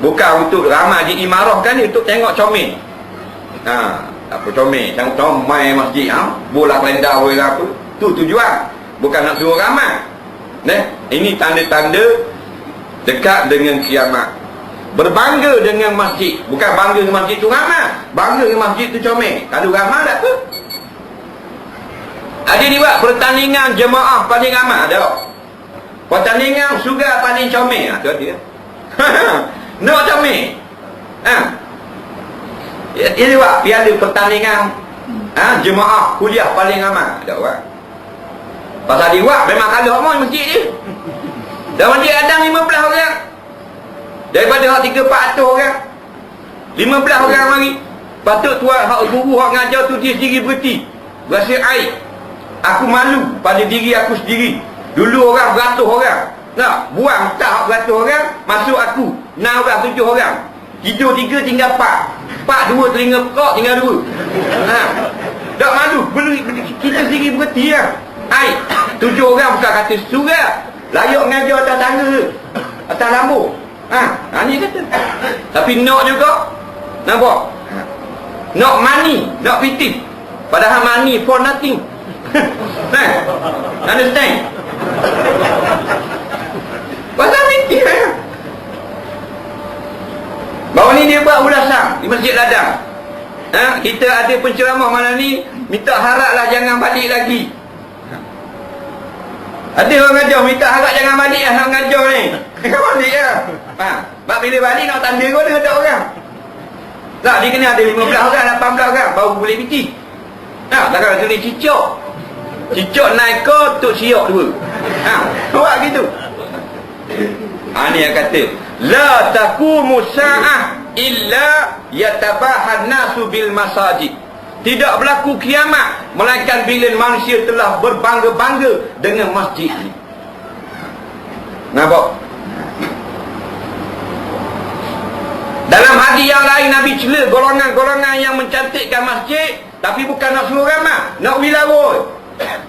Bukan untuk ramai diimarahkan ni, untuk tengok comel. Apa comel? Macam comel masjid, bola kalendar boleh apa. Tu tujuan. Bukan nak suruh ramai. Ini tanda-tanda dekat dengan kiamat. Berbangga dengan masjid. Bukan bangga dengan masjid tu ramai, bangga dengan masjid tu comel. Kalau ramai tak apa. Ada dibuat pertandingan jemaah paling ramai, ada. Pertandingan sugar paling comel, tu dia. Nak comel. Dia buat piala pertandingan jemaah kuliah paling ramai, ada orang. Pasal dia buat memang kalah semua masjid dia. Dan masjid kadang 15 orang. Daripada hak 300-400 orang, 15 orang mari. Patut tuan hak guru hak ngajar tu dia sendiri berhenti. Rasa aib. Aku malu pada diri aku sendiri. Dulu orang beratus orang. Buang tak hak beratus orang, masuk aku 6 orang, 7 orang. Tidur 3 tinggal 4. 4 2 telinga pekak tinggal 2. Tak malu. Kita sendiri berhenti lah. Aib. 7 orang bukan kata surat. Layak ngajar atas tangga, atas lampu. Ni kata. Tapi nak juga. Nampak? Nak money, nak fitih. Padahal money for nothing. Understand? Pasal fitih. Baru ni dia buat ulasan di Masjid Ladang. Kita ada penceramah malam ni, minta haraplah jangan balik lagi. Ada orang ngajar minta harap jangan balik lah nak ngajar ni. Jangan balik lah. Sebab bila balik nak tanda kau dengan tak orang. Tak, dia kena ada 15 orang, 18 orang baru boleh piti. Takkan tu ni cicok. Cicok naik ke tuk siok dua. Buat gitu. Ni yang kata la taqumu sa'ah illa yatabahan nasu bil masajid. Tidak berlaku kiamat melainkan bila manusia telah berbangga-bangga dengan masjid ni. Nampak? Dalam hadis yang lain Nabi cela golongan-golongan yang mencantikkan masjid, tapi bukan nak suruh ramai, nak wilawoi.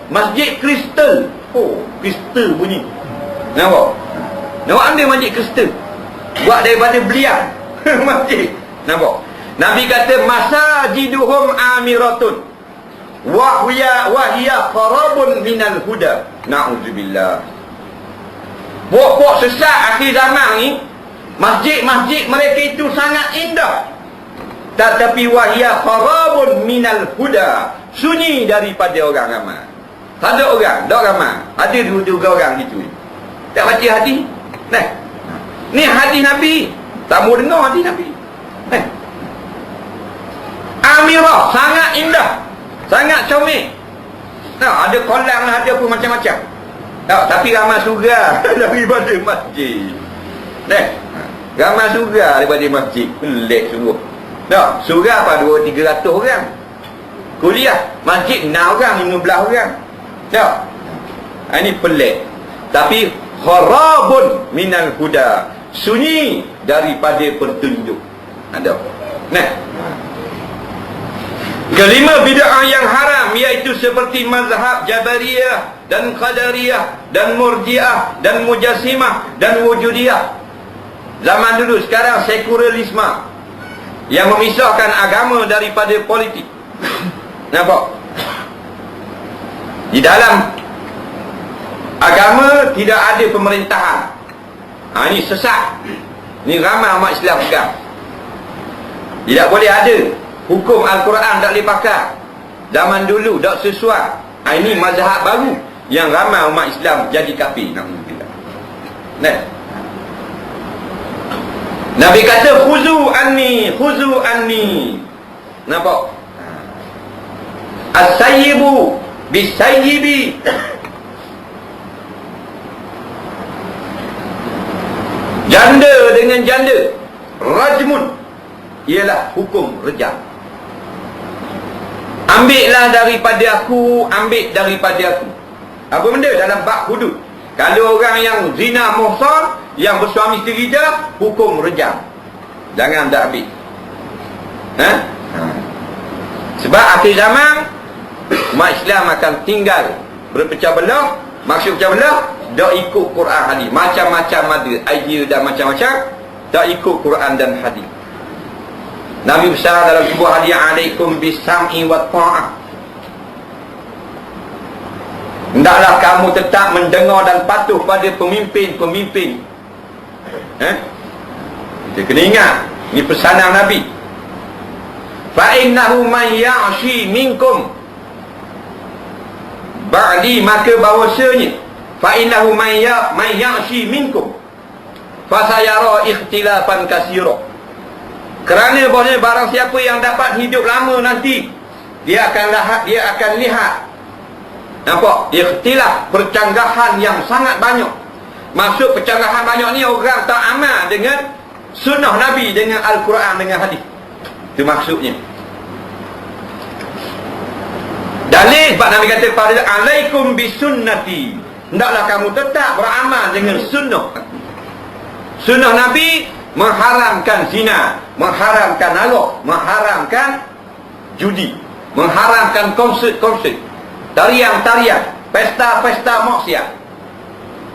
Masjid kristal. Kristal bunyi. Nampak? Nampak ambil masjid kristal, buat daripada belian. Masjid. Nampak? Nabi kata masajiduhum amiratun wa hiya kharabun minal huda. Na'udzubillah. Pokok sesat akhir zaman ni, masjid-masjid mereka itu sangat indah, tetapi wa hiya kharabun minal huda, sunyi daripada orang ramai. Tak ada orang, tak ramai. Ada dua orang gitu. Tak baca hadis. Ni hadis Nabi. Tak mau dengar hadis Nabi. Amirah, sangat indah, sangat comel. Ada kolam lah, ada pun macam-macam. Tapi ramai surga daripada masjid. Ramai surga daripada masjid. Pelik sungguh. Surga apa 200-300 orang. Kuliah masjid 6 orang, 15 orang. Ini pelik. Tapi kharabun minal huda, sunyi daripada petunjuk. Ada. Kelima bid'ah yang haram, iaitu seperti mazhab Jabariyah dan Qadariyah dan Murji'ah dan Mujassimah dan Wujudiyah. Zaman dulu, sekarang sekularisme yang memisahkan agama daripada politik. Nampak? Di dalam agama tidak ada pemerintahan. Ini sesat. Ini ramai umat Islam pegang. Tidak boleh ada. Hukum Al-Quran tak boleh pakai. Zaman dulu tak sesuai. Ini mazhab baru yang ramai umat Islam jadi kafir. Nabi kata khuzu anni. Nampak? As-sayyibu bis-sayyibi. Janda dengan janda, rajmun, ialah hukum rejam. Ambillah daripada aku, ambil daripada aku. Apa benda dalam bab hudud? Kalau orang yang zina muhsan, yang bersuami isteri dia, hukum rejam. Jangan dah ambil. Sebab akhir zaman umat Islam akan tinggal berpecah belah. Maksud pecah belah, tak ikut Quran hadis. Macam-macam ada idea dan macam-macam, tak ikut Quran dan hadis. Nabi besar dalam sebuah hadis, alaikum bisam'i wa ta'ah. Hendaklah kamu tetap mendengar dan patuh pada pemimpin-pemimpin. Kita kena ingat, ini pesanan Nabi. Fa innahu man ya'shi minkum ba'di, maka bahawasanya fa innahu man ya'shi minkum fa sayara ikhtilafan katsira. Kerana bahawasanya barang siapa yang dapat hidup lama nanti, dia akan lihat nampak ikhtilaf, percanggahan yang sangat banyak. Maksud percanggahan banyak ni, orang tak amal dengan sunnah Nabi, dengan Al-Quran, dengan hadis. Itu maksudnya. Dalil sebab Nabi kata pada alaikum bisunnati, hendaklah kamu tetap beramal dengan sunnah. Sunnah Nabi mengharamkan zina, mengharamkan arak, mengharamkan judi, mengharamkan konsert-konsert, tarian-tarian, pesta-pesta maksiat.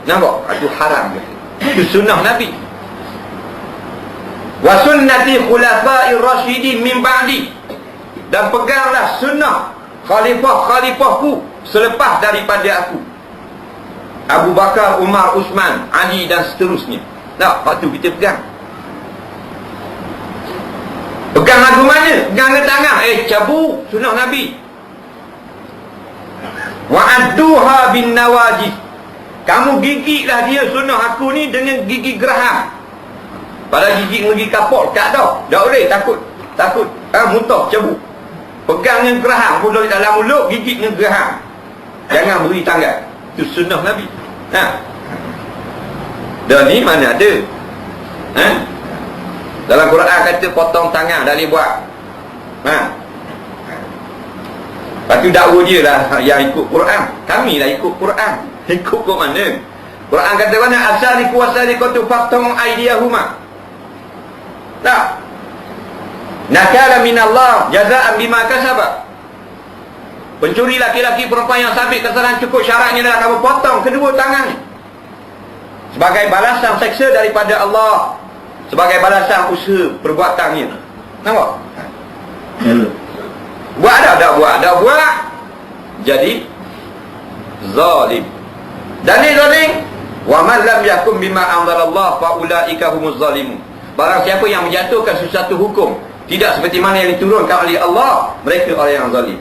Nampak? Itu haram. Itu sunnah Nabi. Wa sunnati khulafa'ir rasyidin min ba'di, dan peganglah sunnah khalifah-khalifahku selepas daripada aku, Abu Bakar, Umar, Uthman, Ali dan seterusnya. Tak, waktu kita pegang. Pegang lagu mana? Pegang ke tangan. Cabut sunnah Nabi. Wa'adduha bin nawajid, kamu gigitlah dia sunnah aku ni dengan gigi geraham. Pada gigi kapok kat dah. Tak boleh, takut. Muntah, cabut. Pegang dengan geraham, mulut dalam mulut, gigit dengan geraham. Jangan beri tangan. Itu sunnah Nabi. Dan ni mana ada? Dalam Quran kata potong tangan, tak boleh buat. Lepas tu dakwa dia lah yang ikut Quran. Kami lah ikut Quran. Ikut ke mana? Quran kata mana? Asaliku wasalikatu faqtum aydiyahuma. Tak. Nakala minallah jazaan bima kasaba. Pencuri laki-laki perempuan yang sabit kesalahan cukup syaratnya adalah kamu potong kedua tangan sebagai balasan seksa daripada Allah, sebagai balasan usaha perbuatannya. Nampak? Buat dah buat jadi zalim. Dan ni zalim, wa man lam yakum bima anzalallah fa ulaika humuz zalimun. Barang siapa yang menjatuhkan sesuatu hukum tidak seperti mana yang diturunkan oleh Allah, mereka orang yang zalim.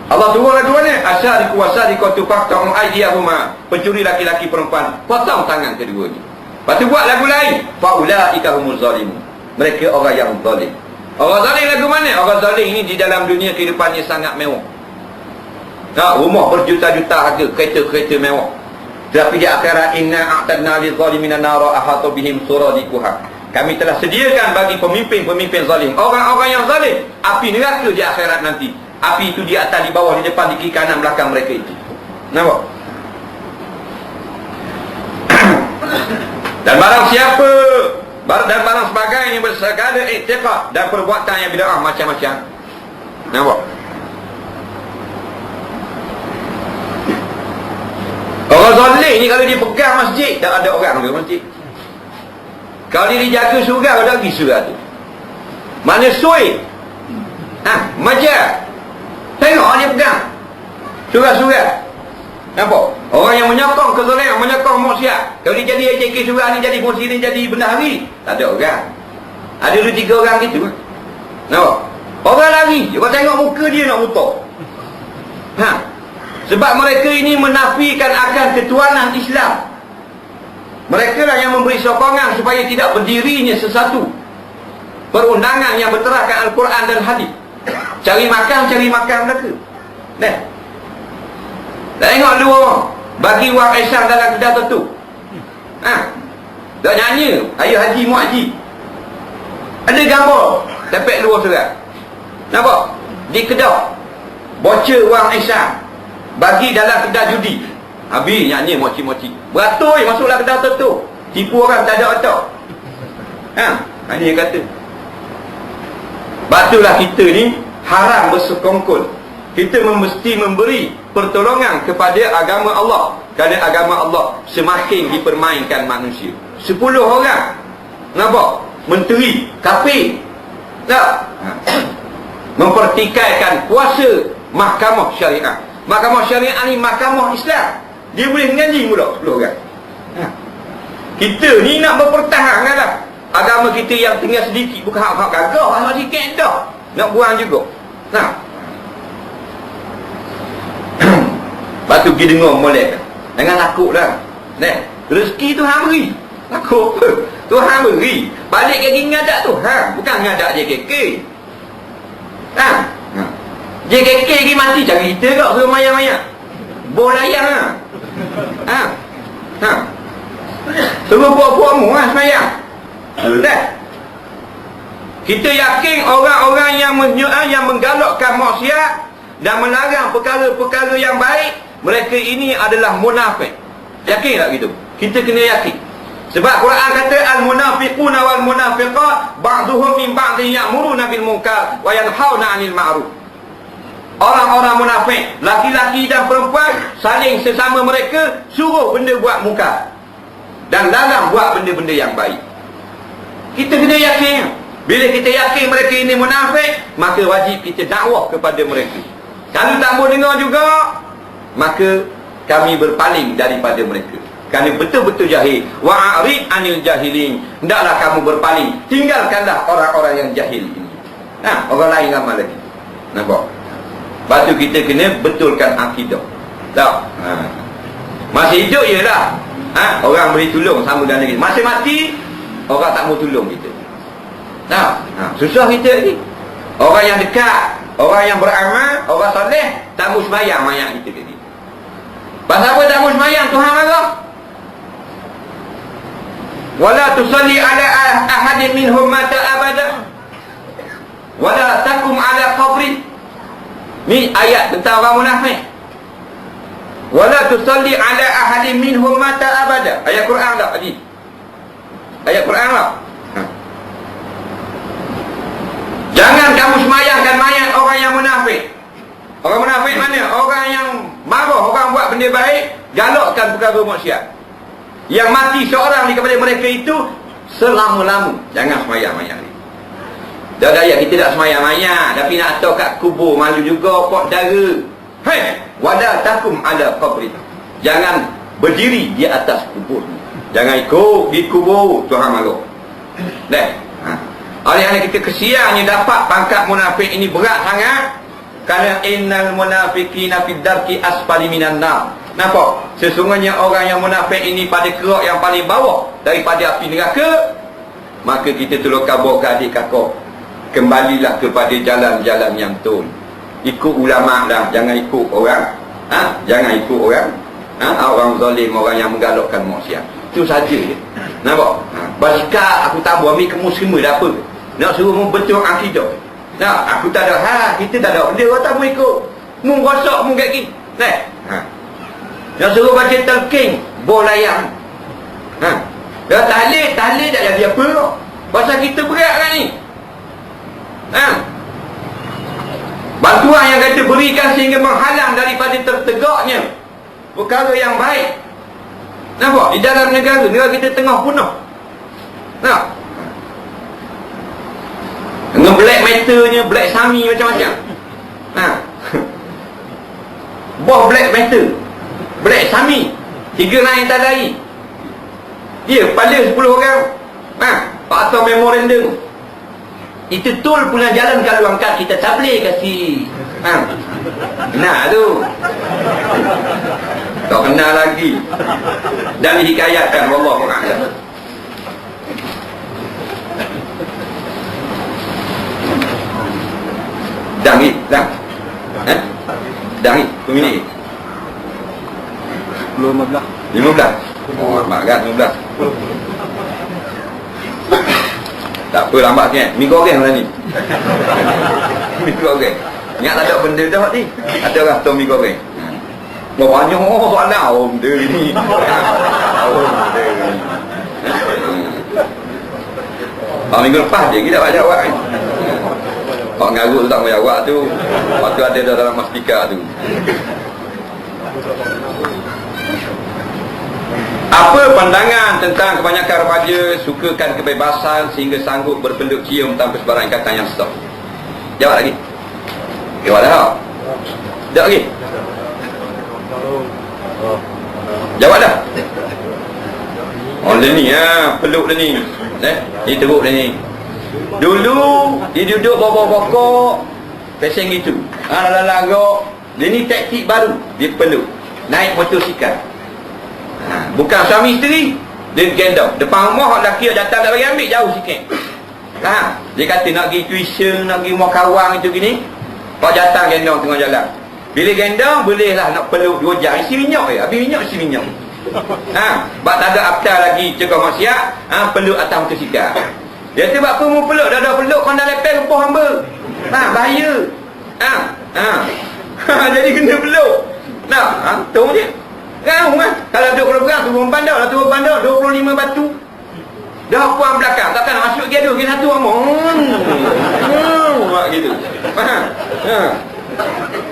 Allah turun lagu mana? Asyariku wasariqatu faqta'u aydiyahuma. Pencuri laki-laki perempuan, potong tangan keduanya. Lepas tu buat lagu lain, fa ulaika humuz zalimun. Mereka orang yang zalim. Orang zalim lagu mana? Orang zalim ini di dalam dunia kehidupannya sangat mewah. Rumah berjuta-juta harga, kereta-kereta mewah. Tapi di akhirat, inna a'tadna lizalimina nara ahata bihim suradiquha. Kami telah sediakan bagi pemimpin-pemimpin zalim, orang-orang yang zalim, api neraka di akhirat nanti. Api itu di atas, di bawah, di depan, di kiri, kanan, belakang mereka itu. Nampak? Dan barang siapa dan barang sebagainya bersegala i'tiqad dan perbuatan yang bid'ah macam-macam. Nampak? Orang zalim ni kalau dia pegang masjid, tak ada orang di masjid. Kalau dia dijaga surau, ada pergi surau tu. Mana suai? Majar. Tengok dia pegang surau-surau. Nampak? Orang yang menyokong kezaliman, menyokong maksiat. Kalau dia jadi AJK surau ni, jadi kursi ni, jadi bendahari, tak ada orang. Ada 2-3 orang gitu. Nampak? Orang lari, dia tengok muka dia nak muntah. Sebab mereka ini menafikan akan ketuhanan Islam. Mereka lah yang memberi sokongan supaya tidak berdirinya sesuatu perundangan yang berteraskan Al-Quran dan hadis. Cari makan mereka. Tengok dua orang bagi wang ihsan dalam kedai tertentu. Tak nyanyi Ayah Haji Muhaji. Ada gambar tepek luar surat. Nampak? Di kedai bocor wang ihsan bagi dalam kedai judi. Habis nyanyi moci-moci. Beratur masuklah kedai tertentu. Tipu orang tak ada otak. Ini dia kata. Batulah kita ni haram bersekongkol. Kita mesti memberi pertolongan kepada agama Allah, kerana agama Allah semakin dipermainkan manusia. 10 orang nampak menteri kafir tak mempertikaikan kuasa mahkamah syariah. Mahkamah syariah ni mahkamah Islam. Dia boleh menjanji pula 10 orang. Kita ni nak berpertahankan lah agama kita yang tinggal sedikit. Bukan hak-hak gagah, hak sikit dah nak buang juga. Lepas tu pergi dengar molek. Jangan takut dah. Rezeki tu hang beri. Takut apa? Tuhan beri. Balik lagi ngadak tu. Bukan ngadak JKK. JKK lagi mati cari kita kak suruh maya-maya. Bol layang suruh buat-buat mu semayang. Kita yakin orang-orang yang menggalakkan maksiat dan melarang perkara-perkara yang baik, mereka ini adalah munafik. Yakin tak gitu? Kita kena yakin. Sebab Quran kata al-munafiquna wal munafiqat ba'duhum min ba'din ya'muruna bil munkar wa yanhauna 'anil ma'ruf. Orang-orang munafik, laki-laki dan perempuan, saling sesama mereka suruh benda buat munkar dan larang buat benda-benda yang baik. Kita kena yakin. Bila kita yakin mereka ini munafik, maka wajib kita dakwah kepada mereka. Kalau tak mau dengar juga, maka kami berpaling daripada mereka. Kerana betul-betul jahil. Wa'arid anil jahilin. Hendaklah kamu berpaling. Tinggalkanlah orang-orang yang jahil ini. Orang lain ramai lagi. Nampak? Lepas tu kita kena betulkan akidah. Tak? Masih hidup je lah. Orang boleh tolong sama dengan kita. Masih mati, orang tak mau tolong kita. Susah kita lagi. Orang yang dekat, orang yang beramal, orang soleh, tak mau sembahyang mayat kita lagi. Pasal apa tak mau sembahyang? Tuhan marah. Wala tusalli ala ahadin minhum mata abada. Wala takum ala qabri. Ni ayat tentang orang munafik. Wala tusalli ala ahadin minhum mata abada. Ayat Quran tak tadi? Ayat Quran tak? Jangan kamu semayangkan mayat orang yang munafik. Orang munafik mana? Orang yang marah, orang buat benda baik, galakkan perkara maksiat. Yang mati seorang di kepada mereka itu selama-lama. Jangan semayang mayat ni. Dah ayat kita tak semayang mayat, tapi nak tahu kat kubur malu juga pok dara. Wala takum ala qabri. Jangan berdiri di atas kubur. Jangan ikut di kubur, Tuhan malu. Oleh-oleh kita kesiannya dapat pangkat munafik ini berat sangat. Kerana innal munafiqina fid darki asfali minan nar. Nampak? Sesungguhnya orang yang munafik ini pada kerak yang paling bawah daripada api neraka. Maka kita tolong kabur ke adik kakak, kembalilah kepada jalan-jalan yang betul. Ikut ulama dah, jangan ikut orang. Jangan ikut orang. Orang zalim, orang yang menggalakkan maksiat. Itu saja je. Nampak? Basikal aku tahu ambil kemus semua dah apa. Nak suruh membentuk akidah. Aku tak ada kita tak ada benda orang tak mau ikut. Mu rosak mu kaki. Nak suruh baca talqin, boh layang. Dah tahlil tak jadi apa kau. Pasal kita berat kan ni. Bantuan yang kata berikan sehingga menghalang daripada tertegaknya perkara yang baik. Nampak? Di dalam negara kita tengah punah. Dengan black metalnya, black sami macam-macam. Boh black metal, black sami, 3 naik tak lari. Dia pada 10 orang. Atau memorandum. Itu tol pula jalan kalau angkat kita tak boleh kasih. Nah tu. Tak kenal lagi. Dan dihikayatkan wallahu a'lam. Dah ni, dah. Dah ni, 2 minit. 15. Oh, mak kan 15. Tak apa lambat sikit. Mi goreng lah ni. Mi goreng. Ingat tak ada benda dah ni. Ada orang tu mi goreng. Banyak soalan benda ni. Benda ni. Minggu lepas je kita tak jawab kan. Pak ngarut tu tak mau jawab tu. Lepas tu ada dalam mastika tu. Apa pandangan tentang kebanyakan remaja sukakan kebebasan sehingga sanggup berpeluk cium tanpa sebarang ikatan yang sah? Jawab lagi. Jawab dah. Jawab lagi. Jawab dah. Oh dia ni peluk dia ni. Ni teruk dia ni. Dulu dia duduk bawah pokok pesen gitu. Lalu dia ni taktik baru, dia peluk. Naik motosikal. Bukan suami isteri, dia gendong. Depan rumah orang lelaki datang tak bagi ambil, jauh sikit. Dia kata nak pergi tuition, nak pergi rumah kawan itu gini. Pak datang gendong tengah jalan. Bila gendong bolehlah nak peluk 2 jam. Isi minyak habis minyak isi minyak. Bak tak ada apta lagi cegah maksiat, peluk atas motosikal. Dia kata apa mu peluk, dah peluk kau dah lepel rumpah hamba. Bahaya. Jadi kena peluk. Tu je. Kalau duduk berang turun bandar, 25 batu. Dah puan belakang, takkan masuk gaduh ke satu amor. Gitu.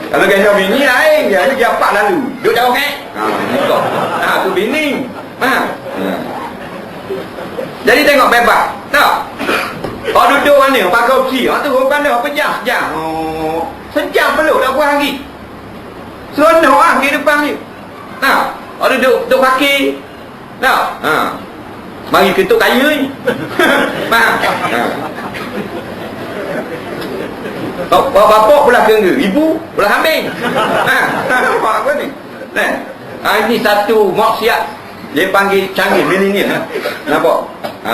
Kalau gendong bini lain je, dia japak lalu. Duduk jauh kan? Tu bini. Jadi tengok bebas. Tak? Kalau duduk mana? Pakai opsi. Turun bandar, pejam. Sejam peluk, tak puas lagi. Seronok di depan ni. Kalau duduk kaki. Mari ketuk kaya ni. Bapak pula kena, ibu pula kambing. Apa ni? Ini satu maksiat. Dia panggil canggih milenial. Nampak?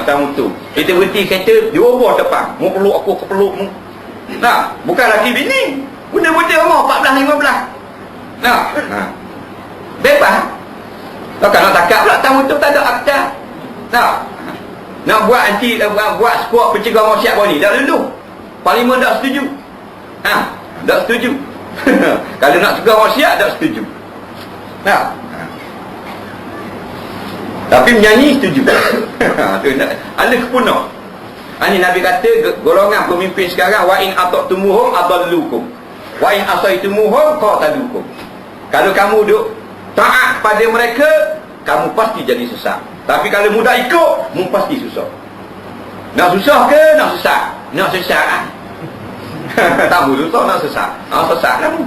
Tamu tu. Kita berhenti kereta, dia ubah depan. Mu peluk aku, aku peluk mu. Nah, bukan laki bini. Benda-benda umur 14, 15. Nah. Bebas. Kalau nak takap pula tamu tu tak ada akta. Nah. Nak buat buat skuad pencegah maksiat bawah ni. Dah lulu. Parlimen tak setuju. Tak setuju. Kalau nak cegah maksiat tak setuju. Nah. Tapi menyanyi setuju. Ada kepunah. Ini Nabi kata golongan pemimpin sekarang wa in ata'tumuhum adallukum wa in asaitumuhum qatalukum. Kalau kamu duk taat pada mereka, kamu pasti jadi sesat. Tapi kalau mudah ikut, mu pasti susah. Nak susah ke nak sesat? Nak sesat kan? Tak boleh susah nak sesat. Sesat lah mu.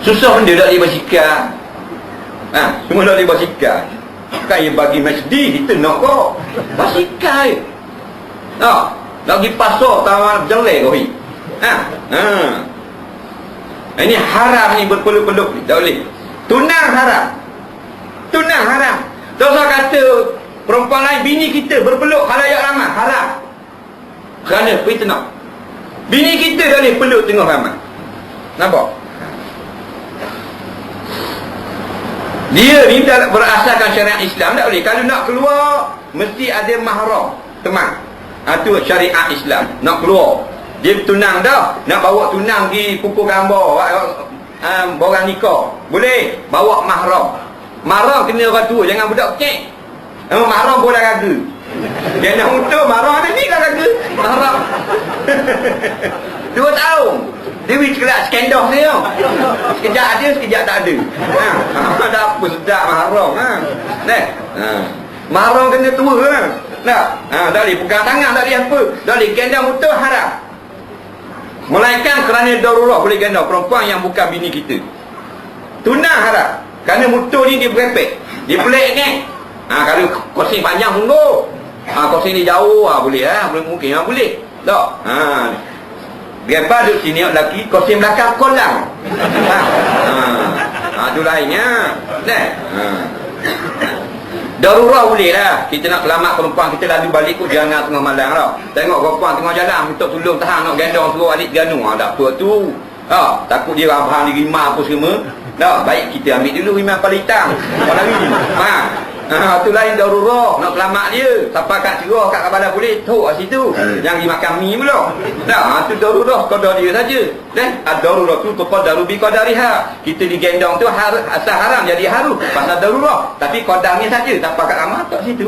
Susah benda tak boleh bersikap. Semua tak boleh bersikap. Bukan yang bagi masjid, kita nak kok bersikap. Nak pergi pasar tawar berjelek kau ni. Ini haram ni, berpeluk-peluk ni. Tak boleh. Tunang haram. Tunang haram. Dosa kata perempuan lain, bini kita berpeluk khalayak ramai, haram. Kerana fitnah. Bini kita tak boleh peluk tengah ramai. Nampak? Dia ni tak berasaskan syariat Islam, tak boleh. Kalau nak keluar, mesti ada mahram, teman. Itu syariat Islam. Nak keluar, dia tunang dah. Nak bawa tunang pergi pukul gambar, borang nikah, boleh. Bawa mahram. Mahram kena orang tua, jangan budak kecil. Mahram boleh raga. Dia nak untuk mahram ada ni kan raga. Mahram 2 tahun. Dewi kelak skandal ni tau. Sekejap ada, sekejap tak ada. Ada apa sedap mahram. Mahram kena tua kan. Tak boleh pegang tangan, tak boleh apa. Tak boleh gendang motor, haram. Melainkan kerana darurat boleh gendang perempuan yang bukan bini kita. Tunang haram. Kerana motor ni dia berepek, dia pelik kan. Kalau kosing panjang tunggu. Kosing ni jauh boleh mungkin boleh. Tak. Biarpun duduk sini lelaki, kosing belakang kolang. Itu lainnya. Darurat boleh lah. Kita nak selamat perempuan kita, lalu balik kot jangan tengah malam tau. Tengok perempuan tengah jalan, minta tolong tahan nak gendong suruh balik ganu. Tak apa tu. Takut dia abang dia rimah apa semua. Baik kita ambil dulu rimah kepala hitam. Kepala lagi. Tu lain darurat, nak selamat dia. Siapa kat cerah kat kepala boleh tok kat situ. Jangan pergi makan mi pula. Tu darurat qadar dia saja. Ad-darurat tu qadaru bi qadariha. Kita digendong tu asal haram jadi haram pasal darurat. Tapi qadarnya saja. Siapa kat ramah tok situ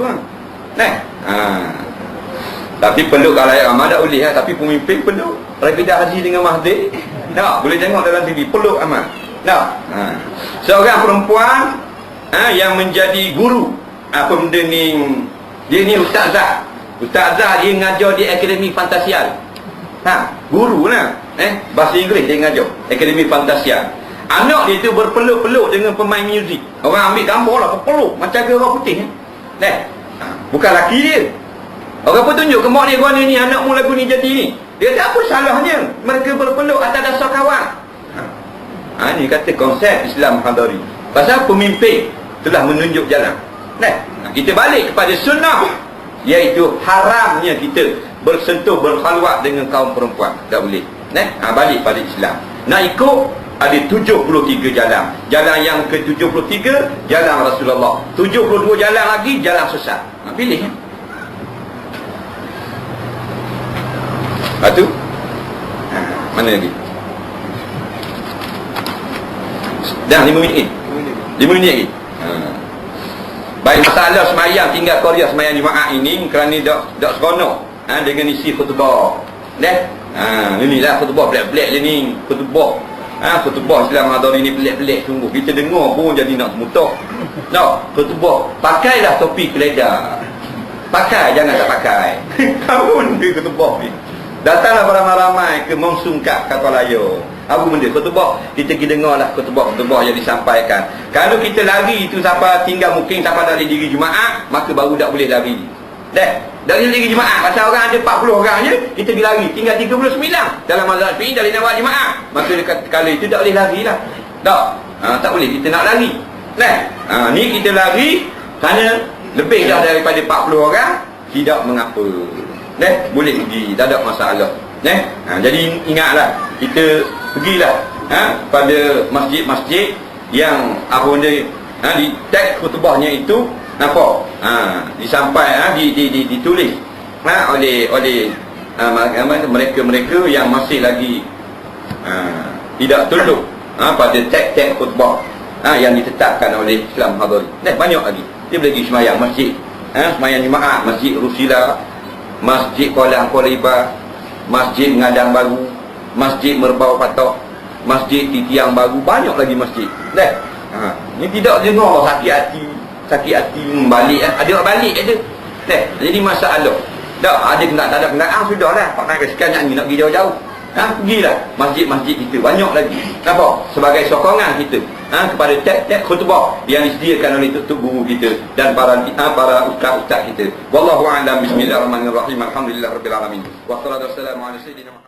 Tapi peluk kalau ayat ramah tak boleh tapi pemimpin peluk. Rafidah Haji dengan Mahdi. Boleh tengok dalam TV peluk amat. Seorang perempuan yang menjadi guru apa benda ni, dia ni ustazah. Ustazah dia ngajar di Akademi Fantasial. Guru lah. Bahasa Inggeris dia ngajar Akademi Fantasial. Anak dia tu berpeluk-peluk dengan pemain muzik. Orang ambil gambar lah peluk macam ke orang putih. Bukan laki dia. Orang pun tunjuk ke mak dia, guna ni anakmu lagu ni jadi ni. Dia kata apa salahnya mereka berpeluk atas dasar kawan. Ini kata konsep Islam hadari. Pasal pemimpin telah menunjuk jalan. Kita balik kepada sunnah, iaitu haramnya kita bersentuh, berkhalwat dengan kaum perempuan. Tak boleh. Balik pada Islam. Nak ikut, ada 73 jalan. Jalan yang ke-73 jalan Rasulullah. 72 jalan lagi jalan sesat. Pilih. Lepas tu mana lagi? Dah 5 minit. 5 minit lagi. Baik, masalah semayang tinggal Korea semayang Jumaat ini kerana tak seronok dengan isi khutbah. Inilah khutbah pelik-pelik je ni. Khutbah Islam Hadari ni pelik-pelik sungguh. Kita dengar pun jadi nak semutah. Khutbah pakailah topi keledar. Pakai, jangan tak pakai. Tahun dia khutbah ni. Datanglah ramai-ramai ke Monsungkat Kapalayo. Apa benda? Khutbah. Kita pergi dengarlah khutbah yang disampaikan. Kalau kita lari itu siapa tinggal mungkin siapa tak ada diri Jumaat, maka baru tak boleh lari. Tak boleh diri Jumaat. Pasal orang ada 40 orang je, kita pergi lari. Tinggal 39 dalam mazhab Syafi'i dari nawak Jumaat. Maka kalau itu tak boleh lari lah. Tak. Tak boleh kita nak lari. Ni kita lari kerana lebih dah daripada 40 orang, tidak mengapa. Boleh pergi, tak ada masalah. Jadi ingatlah, kita pergilah pada masjid-masjid yang di teks khutbahnya itu nampak disampai ditulis oleh mereka-mereka yang masih lagi tidak tunduk pada teks-teks khutbah yang ditetapkan oleh Islam Hadari. Banyak lagi. Dia boleh pergi semayang masjid, semayang jemaah, masjid Rusila, masjid Kuala Iba, masjid Ngadang Baru, masjid Merbau Patok, masjid Titiang Baru, banyak lagi masjid. Ni tidak dengar sakit hati balik, ada balik ada. Jadi masalah. Tak ada kendaraan sudahlah. Pak nak sekian ni nak pergi jauh-jauh. Pergilah masjid-masjid kita, banyak lagi. Nampak? Sebagai sokongan kita kepada teks-teks khutbah yang disediakan oleh tutup guru kita dan para ustaz-ustaz kita. Wallahu a'lam. Bismillahirrahmanirrahim. Alhamdulillahirabbil alamin. Wassalatu wassalamu ala sayyidina